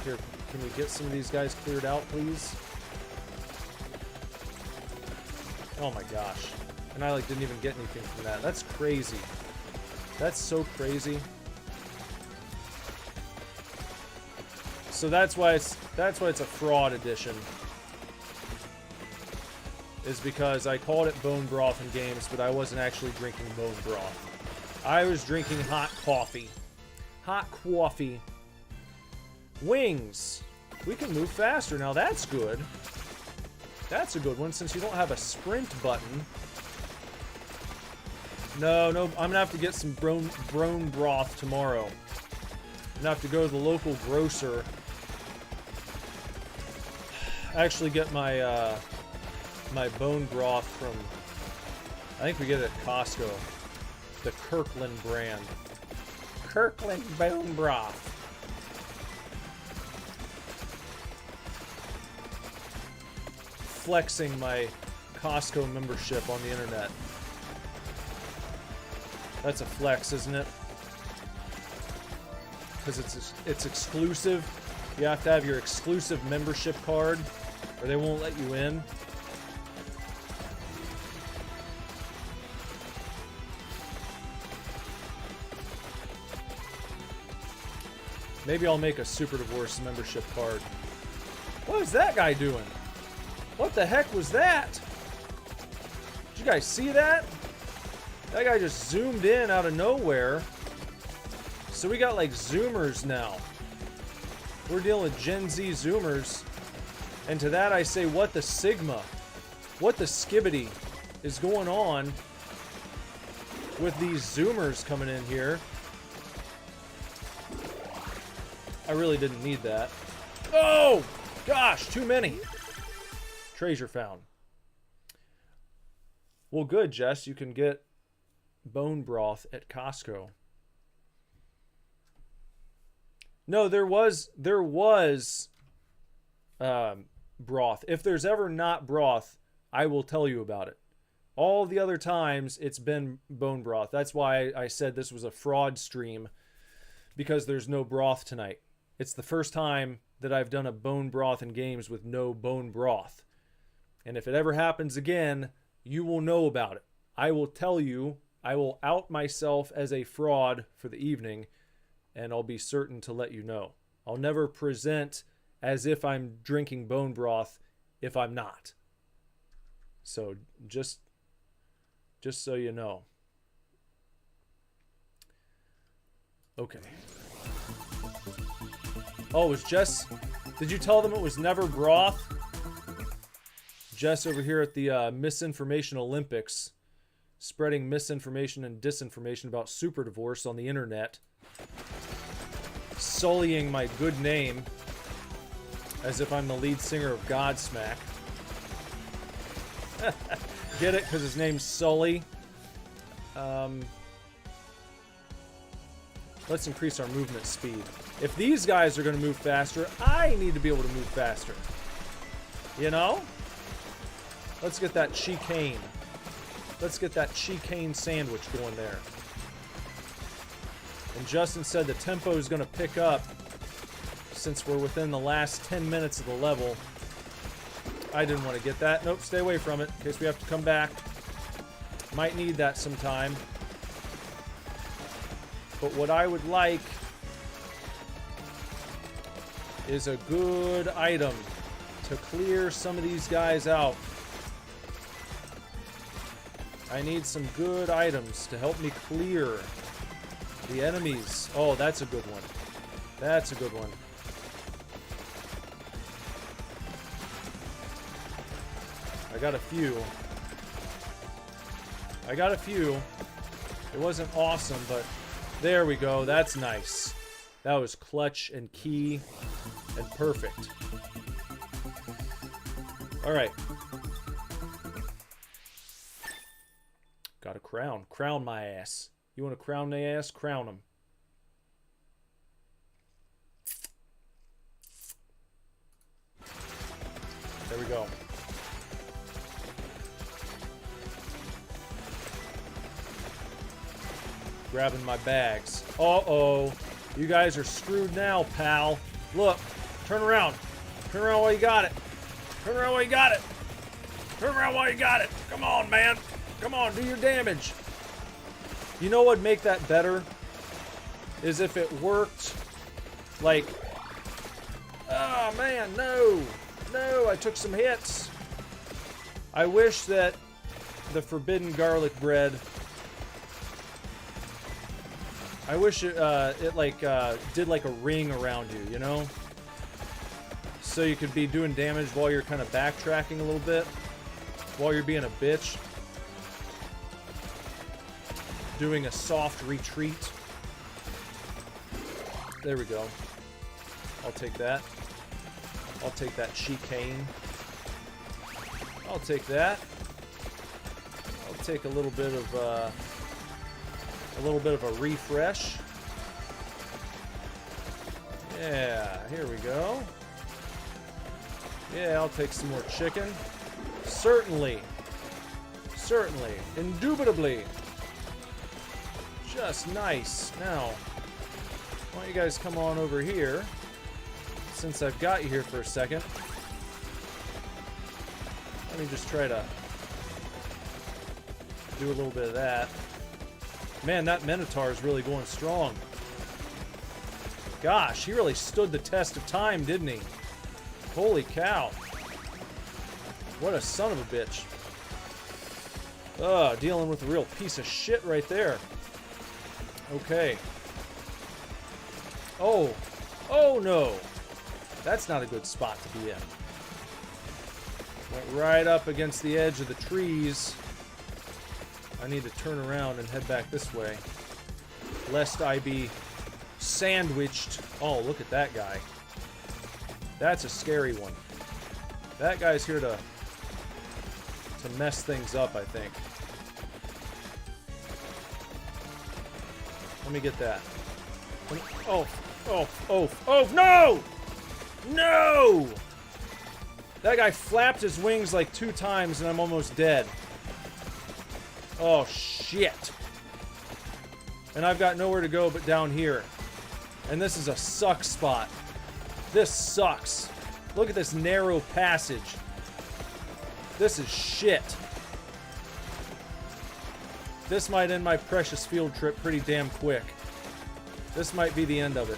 here, can we get some of these guys cleared out, please? Oh my gosh. And I, like, didn't even get anything from that. That's crazy. That's so crazy. So that's why it's a fraud edition. Is because I called it bone broth in games, but I wasn't actually drinking bone broth. I was drinking hot coffee. Hot coffee. Wings. We can move faster now. That's good. That's a good one since you don't have a sprint button. No, I'm gonna have to get some bone broth tomorrow. I'm gonna have to go to the local grocer. Actually get my my bone broth from, I think we get it at Costco. The Kirkland brand. Kirkland bone broth. Flexing my Costco membership on the internet. That's a flex, isn't it? Because it's exclusive. You have to have your exclusive membership card, or they won't let you in. Maybe I'll make a Super Divorce membership card. What is that guy doing? What the heck was that? Did you guys see that? That guy just zoomed in out of nowhere. So we got like Zoomers now. We're dealing with Gen Z Zoomers. And to that I say, what the Sigma? What the skibbity is going on with these Zoomers coming in here? I really didn't need that. Oh! Gosh, too many. Treasure found. Well, good, Jess. You can get bone broth at Costco. No, there was broth. If there's ever not broth, I will tell you about it. All the other times, it's been bone broth. That's why I said this was a fraud stream, because there's no broth tonight. It's the first time that I've done a bone broth in games with no bone broth. And if it ever happens again, you will know about it. I will tell you, I will out myself as a fraud for the evening, and I'll be certain to let you know. I'll never present as if I'm drinking bone broth if I'm not. So just so you know. Okay. Oh, it was Jess. Did you tell them it was never broth? Jess over here at the Misinformation Olympics, spreading misinformation and disinformation about super divorce on the internet, sullying my good name as if I'm the lead singer of Godsmack. Get it? Because his name's Sully. Let's increase our movement speed. If these guys are going to move faster, I need to be able to move faster. You know? Let's get that chicane. Let's get that chicane sandwich going there. And Justin said the tempo is going to pick up since we're within the last 10 minutes of the level. I didn't want to get that. Nope, stay away from it in case we have to come back. Might need that sometime. But what I would like is a good item to clear some of these guys out. I need some good items to help me clear the enemies. Oh, that's a good one. That's a good one. I got a few. It wasn't awesome, but there we go. That's nice. That was clutch and key and perfect. All right. Got a crown. Crown my ass. You want to crown my ass? Crown him. There we go. Grabbing my bags. Uh-oh. You guys are screwed now, pal. Look. Turn around. Turn around while you got it. Turn around while you got it. Turn around while you got it. Come on, man. Come on, do your damage. You know what would make that better? Is if it worked like... Oh, man, no. No, I took some hits. I wish that the forbidden garlic bread... I wish it did like a ring around you, you know? So you could be doing damage while you're kind of backtracking a little bit. While you're being a bitch. Doing a soft retreat. There we go. I'll take that. I'll take that chicane. I'll take that. I'll take a little bit of a refresh. Yeah, here we go. Yeah, I'll take some more chicken. Certainly. Certainly. Indubitably. Just nice. Now, why don't you guys come on over here, since I've got you here for a second. Let me just try to do a little bit of that. Man, that Minotaur is really going strong. Gosh, he really stood the test of time, didn't he? Holy cow. What a son of a bitch. Ugh, dealing with a real piece of shit right there. Okay. Oh. Oh, no. That's not a good spot to be in. Went right up against the edge of the trees. I need to turn around and head back this way, lest I be sandwiched. Oh, look at that guy. That's a scary one. That guy's here to mess things up, I think. Let me get that. Oh, oh, oh, oh, no! No! That guy flapped his wings like 2 times and I'm almost dead. Oh, shit. And I've got nowhere to go but down here. And this is a suck spot. This sucks. Look at this narrow passage. This is shit. This might end my precious field trip pretty damn quick. This might be the end of it.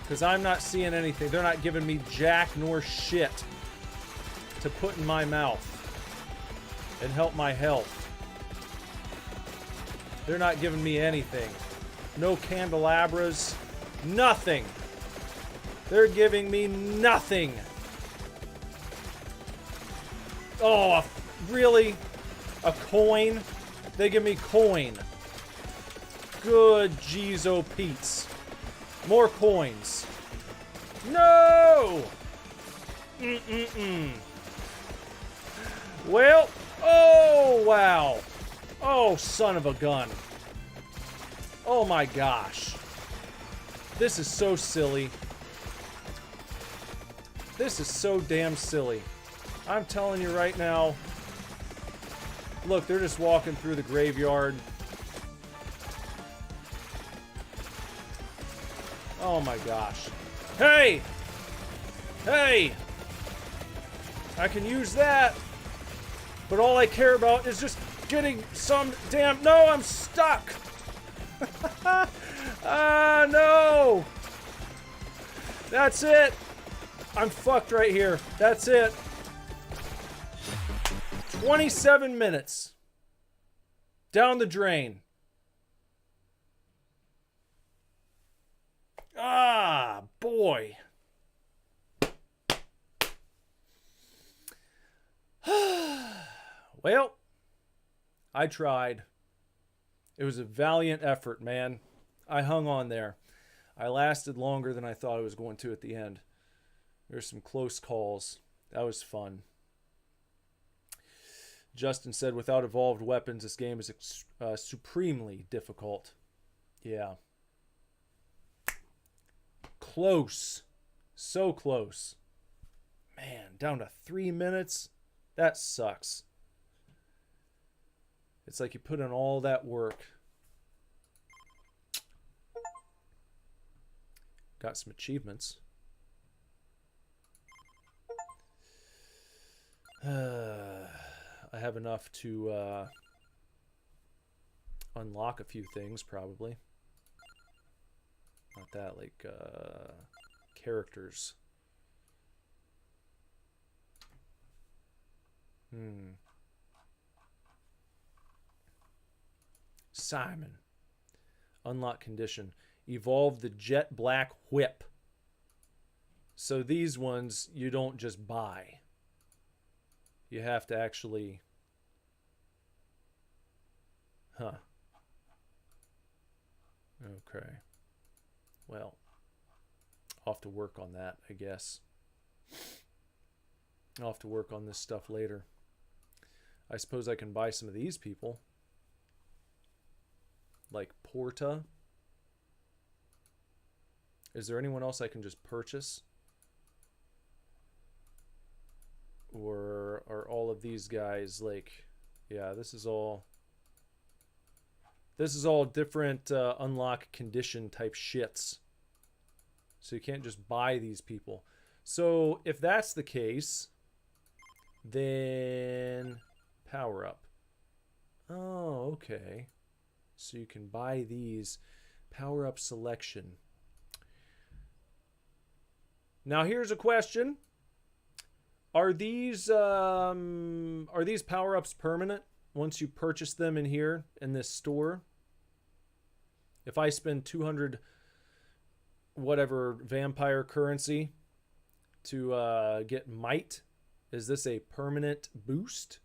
Because I'm not seeing anything. They're not giving me jack nor shit to put in my mouth and help my health. They're not giving me anything. No candelabras. Nothing. They're giving me nothing. Oh, really? A coin? They give me coin. Good jeez, oh Pete's. More coins. No! Mm-mm-mm. Well, oh, wow. Oh, son of a gun. Oh my gosh. This is so silly. This is so damn silly. I'm telling you right now. Look, they're just walking through the graveyard. Oh my gosh. Hey! Hey! I can use that. But all I care about is just getting some damn... No, I'm stuck! Ah, no! That's it! I'm fucked right here. That's it. 27 minutes. Down the drain. Ah, boy. Well, I tried. It was a valiant effort, man. I hung on there. I lasted longer than I thought I was going to at the end. There's some close calls. That was fun. Justin said, without evolved weapons, this game is supremely difficult. Yeah. Close. So close. Man, down to 3 minutes? That sucks. It's like you put in all that work. Got some achievements. I have enough to unlock a few things, probably. Not that, like, characters. Simon. Unlock condition. Evolve the jet black whip. So these ones you don't just buy. You have to actually... Huh. Okay. Well, I'll have to work on that, I guess. I'll have to work on this stuff later. I suppose I can buy some of these people. Like Porta. Is there anyone else I can just purchase? Or are all of these guys like... Yeah, this is all different unlock condition type shits. So you can't just buy these people. So if that's the case, then power up. Oh, okay. So you can buy these. Power up selection. Now here's a question. Are these power-ups permanent once you purchase them in here in this store? If I spend 200 whatever vampire currency to get might, is this a permanent boost?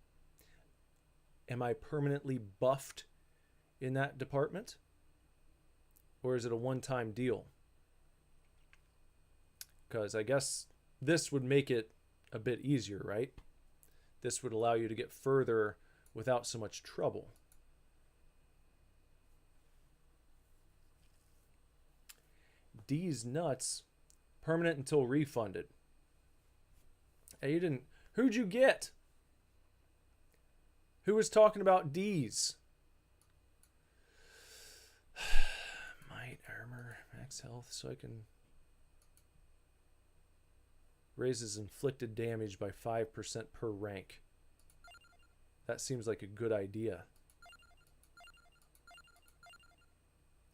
Am I permanently buffed in that department? Or is it a one-time deal? Because I guess this would make it a bit easier, right? This would allow you to get further without so much trouble. D's nuts, permanent until refunded. Hey, you didn't. Who'd you get? Who was talking about D's? Might, armor, max health, so I can. Raises inflicted damage by 5% per rank. That seems like a good idea.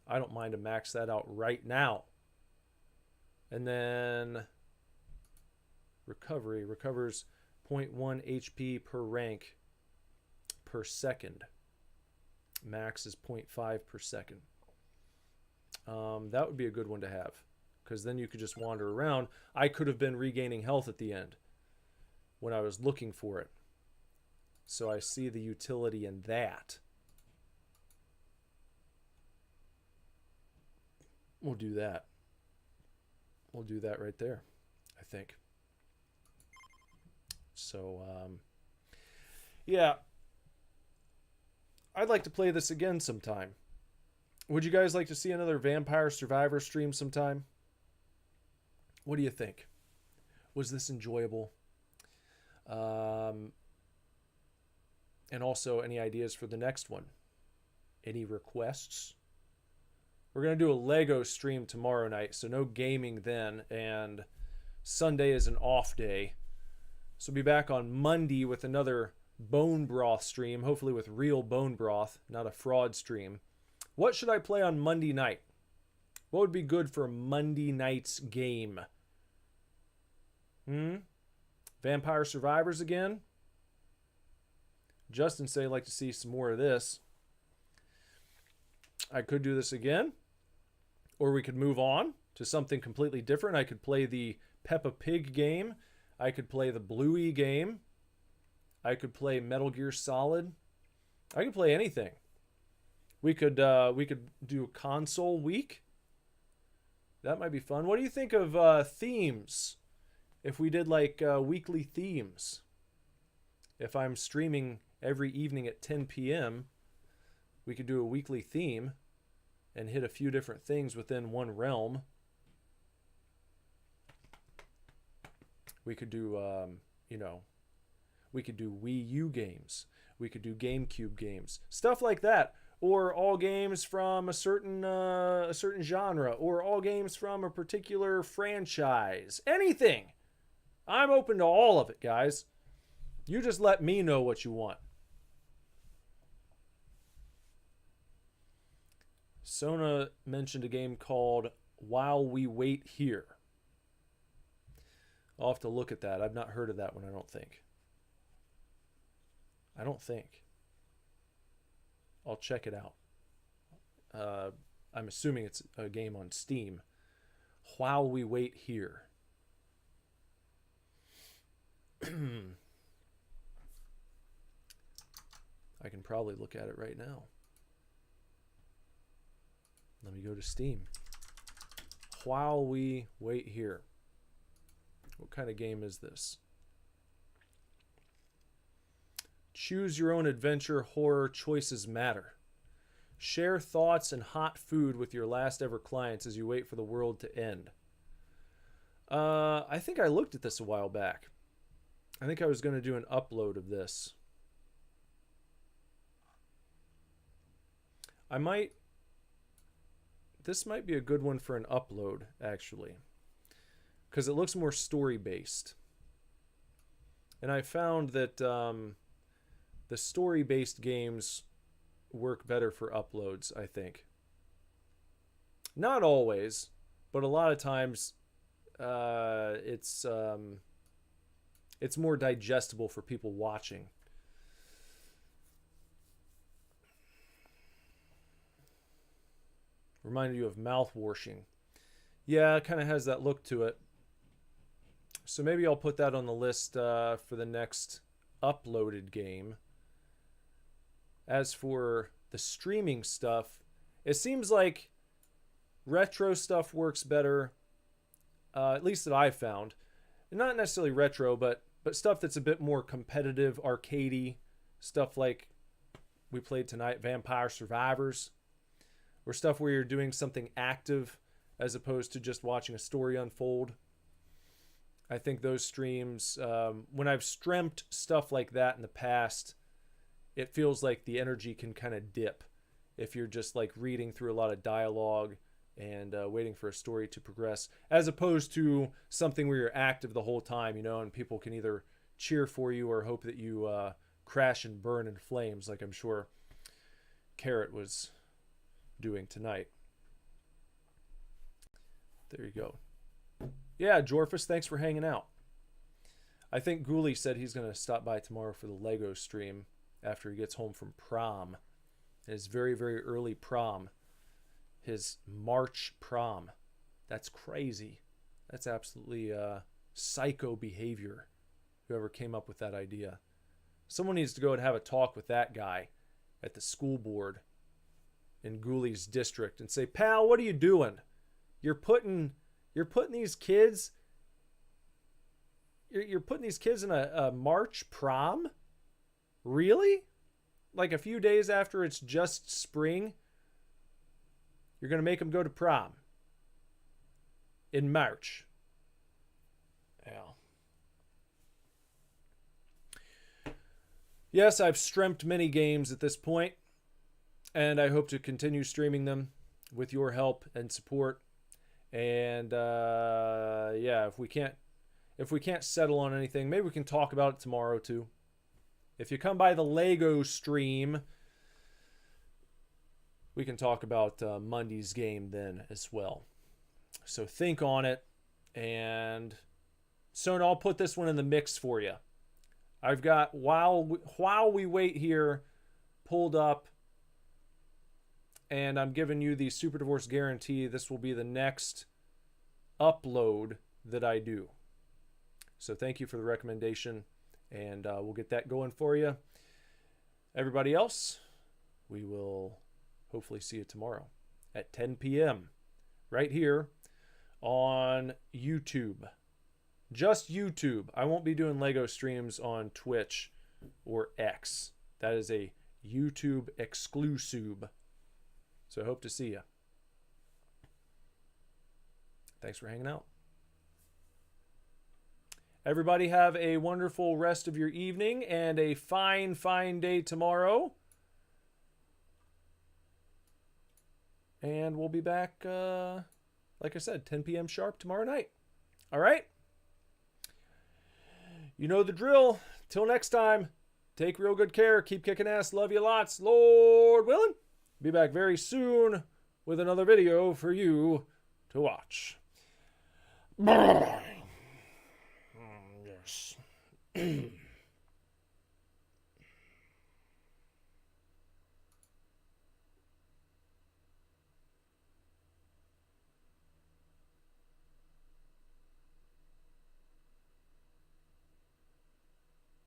I don't mind to max that out right now. And then recovery. Recovers 0.1 HP per rank per second. Max is 0.5 per second. That would be a good one to have, because then you could just wander around. I could have been regaining health at the end when I was looking for it. So I see the utility in that. We'll do that. We'll do that right there, I think. So, yeah. I'd like to play this again sometime. Would you guys like to see another Vampire Survivor stream sometime? What do you think? Was this enjoyable? And also, any ideas for the next one? Any requests? We're going to do a Lego stream tomorrow night, so no gaming then, and Sunday is an off day. So we'll be back on Monday with another bone broth stream, hopefully with real bone broth, not a fraud stream. What should I play on Monday night? What would be good for Monday night's game? Vampire Survivors again? Justin say I'd like to see some more of this. I could do this again. Or we could move on to something completely different. I could play the Peppa Pig game. I could play the Bluey game. I could play Metal Gear Solid. I could play anything. We could do a console week. That might be fun. What do you think of themes? If we did like weekly themes. If I'm streaming every evening at 10 p.m., we could do a weekly theme and hit a few different things within one realm. We could do, we could do Wii U games. We could do GameCube games. Stuff like that. Or all games from a certain genre. Or all games from a particular franchise. Anything. I'm open to all of it, guys. You just let me know what you want. Sona mentioned a game called While We Wait Here. I'll have to look at that. I've not heard of that one, I don't think. I'll check it out. I'm assuming it's a game on Steam. While We Wait Here. I can probably look at it right now. Let me go to Steam. While We Wait Here. What kind of game is this? Choose your own adventure. Horror choices matter. Share thoughts and hot food with your last ever clients as you wait for the world to end. I think I looked at this a while back. I think I was going to do an upload of this. This might be a good one for an upload, actually. Because it looks more story-based. And I found that the story-based games work better for uploads, I think. Not always, but a lot of times it's more digestible for people watching. Reminded you of mouth-washing. Yeah, it kind of has that look to it. So maybe I'll put that on the list for the next uploaded game. As for the streaming stuff, it seems like retro stuff works better, at least that I've found. Not necessarily retro, but stuff that's a bit more competitive, arcadey, stuff like we played tonight, Vampire Survivors, or stuff where you're doing something active as opposed to just watching a story unfold. I think those streams, when I've streamed stuff like that in the past, it feels like the energy can kind of dip if you're just like reading through a lot of dialogue and waiting for a story to progress, as opposed to something where you're active the whole time, you know, and people can either cheer for you or hope that you crash and burn in flames, like I'm sure Carrot was doing tonight. There you go. Yeah, Jorfus, thanks for hanging out. I think Ghoulie said he's going to stop by tomorrow for the Lego stream after he gets home from prom. His very, very early prom. His March prom. That's crazy. That's absolutely psycho behavior, whoever came up with that idea. Someone needs to go and have a talk with that guy at the school board in Ghoulie's district and say, pal, what are you doing? You're putting these kids you're putting these kids in a March prom? Really? Like a few days after it's just spring? You're going to make them go to prom in March. Yeah. Yes, I've streamed many games at this point, and I hope to continue streaming them with your help and support. And yeah, if we can't settle on anything, maybe we can talk about it tomorrow too. If you come by the Lego stream, we can talk about Monday's game then as well. So think on it, and so I'll put this one in the mix for you. I've got while we wait here pulled up, and I'm giving you the Super Divorce guarantee. This will be the next upload that I do. So thank you for the recommendation, and we'll get that going for you. Everybody else, we will hopefully see you tomorrow at 10 p.m. right here on YouTube. Just YouTube. I won't be doing Lego streams on Twitch or X. That is a YouTube exclusive. So I hope to see you. Thanks for hanging out. Everybody have a wonderful rest of your evening and a fine, fine day tomorrow. And we'll be back, like I said, 10 p.m. sharp tomorrow night. All right? You know the drill. Till next time, take real good care. Keep kicking ass. Love you lots. Lord willing. Be back very soon with another video for you to watch. Yes.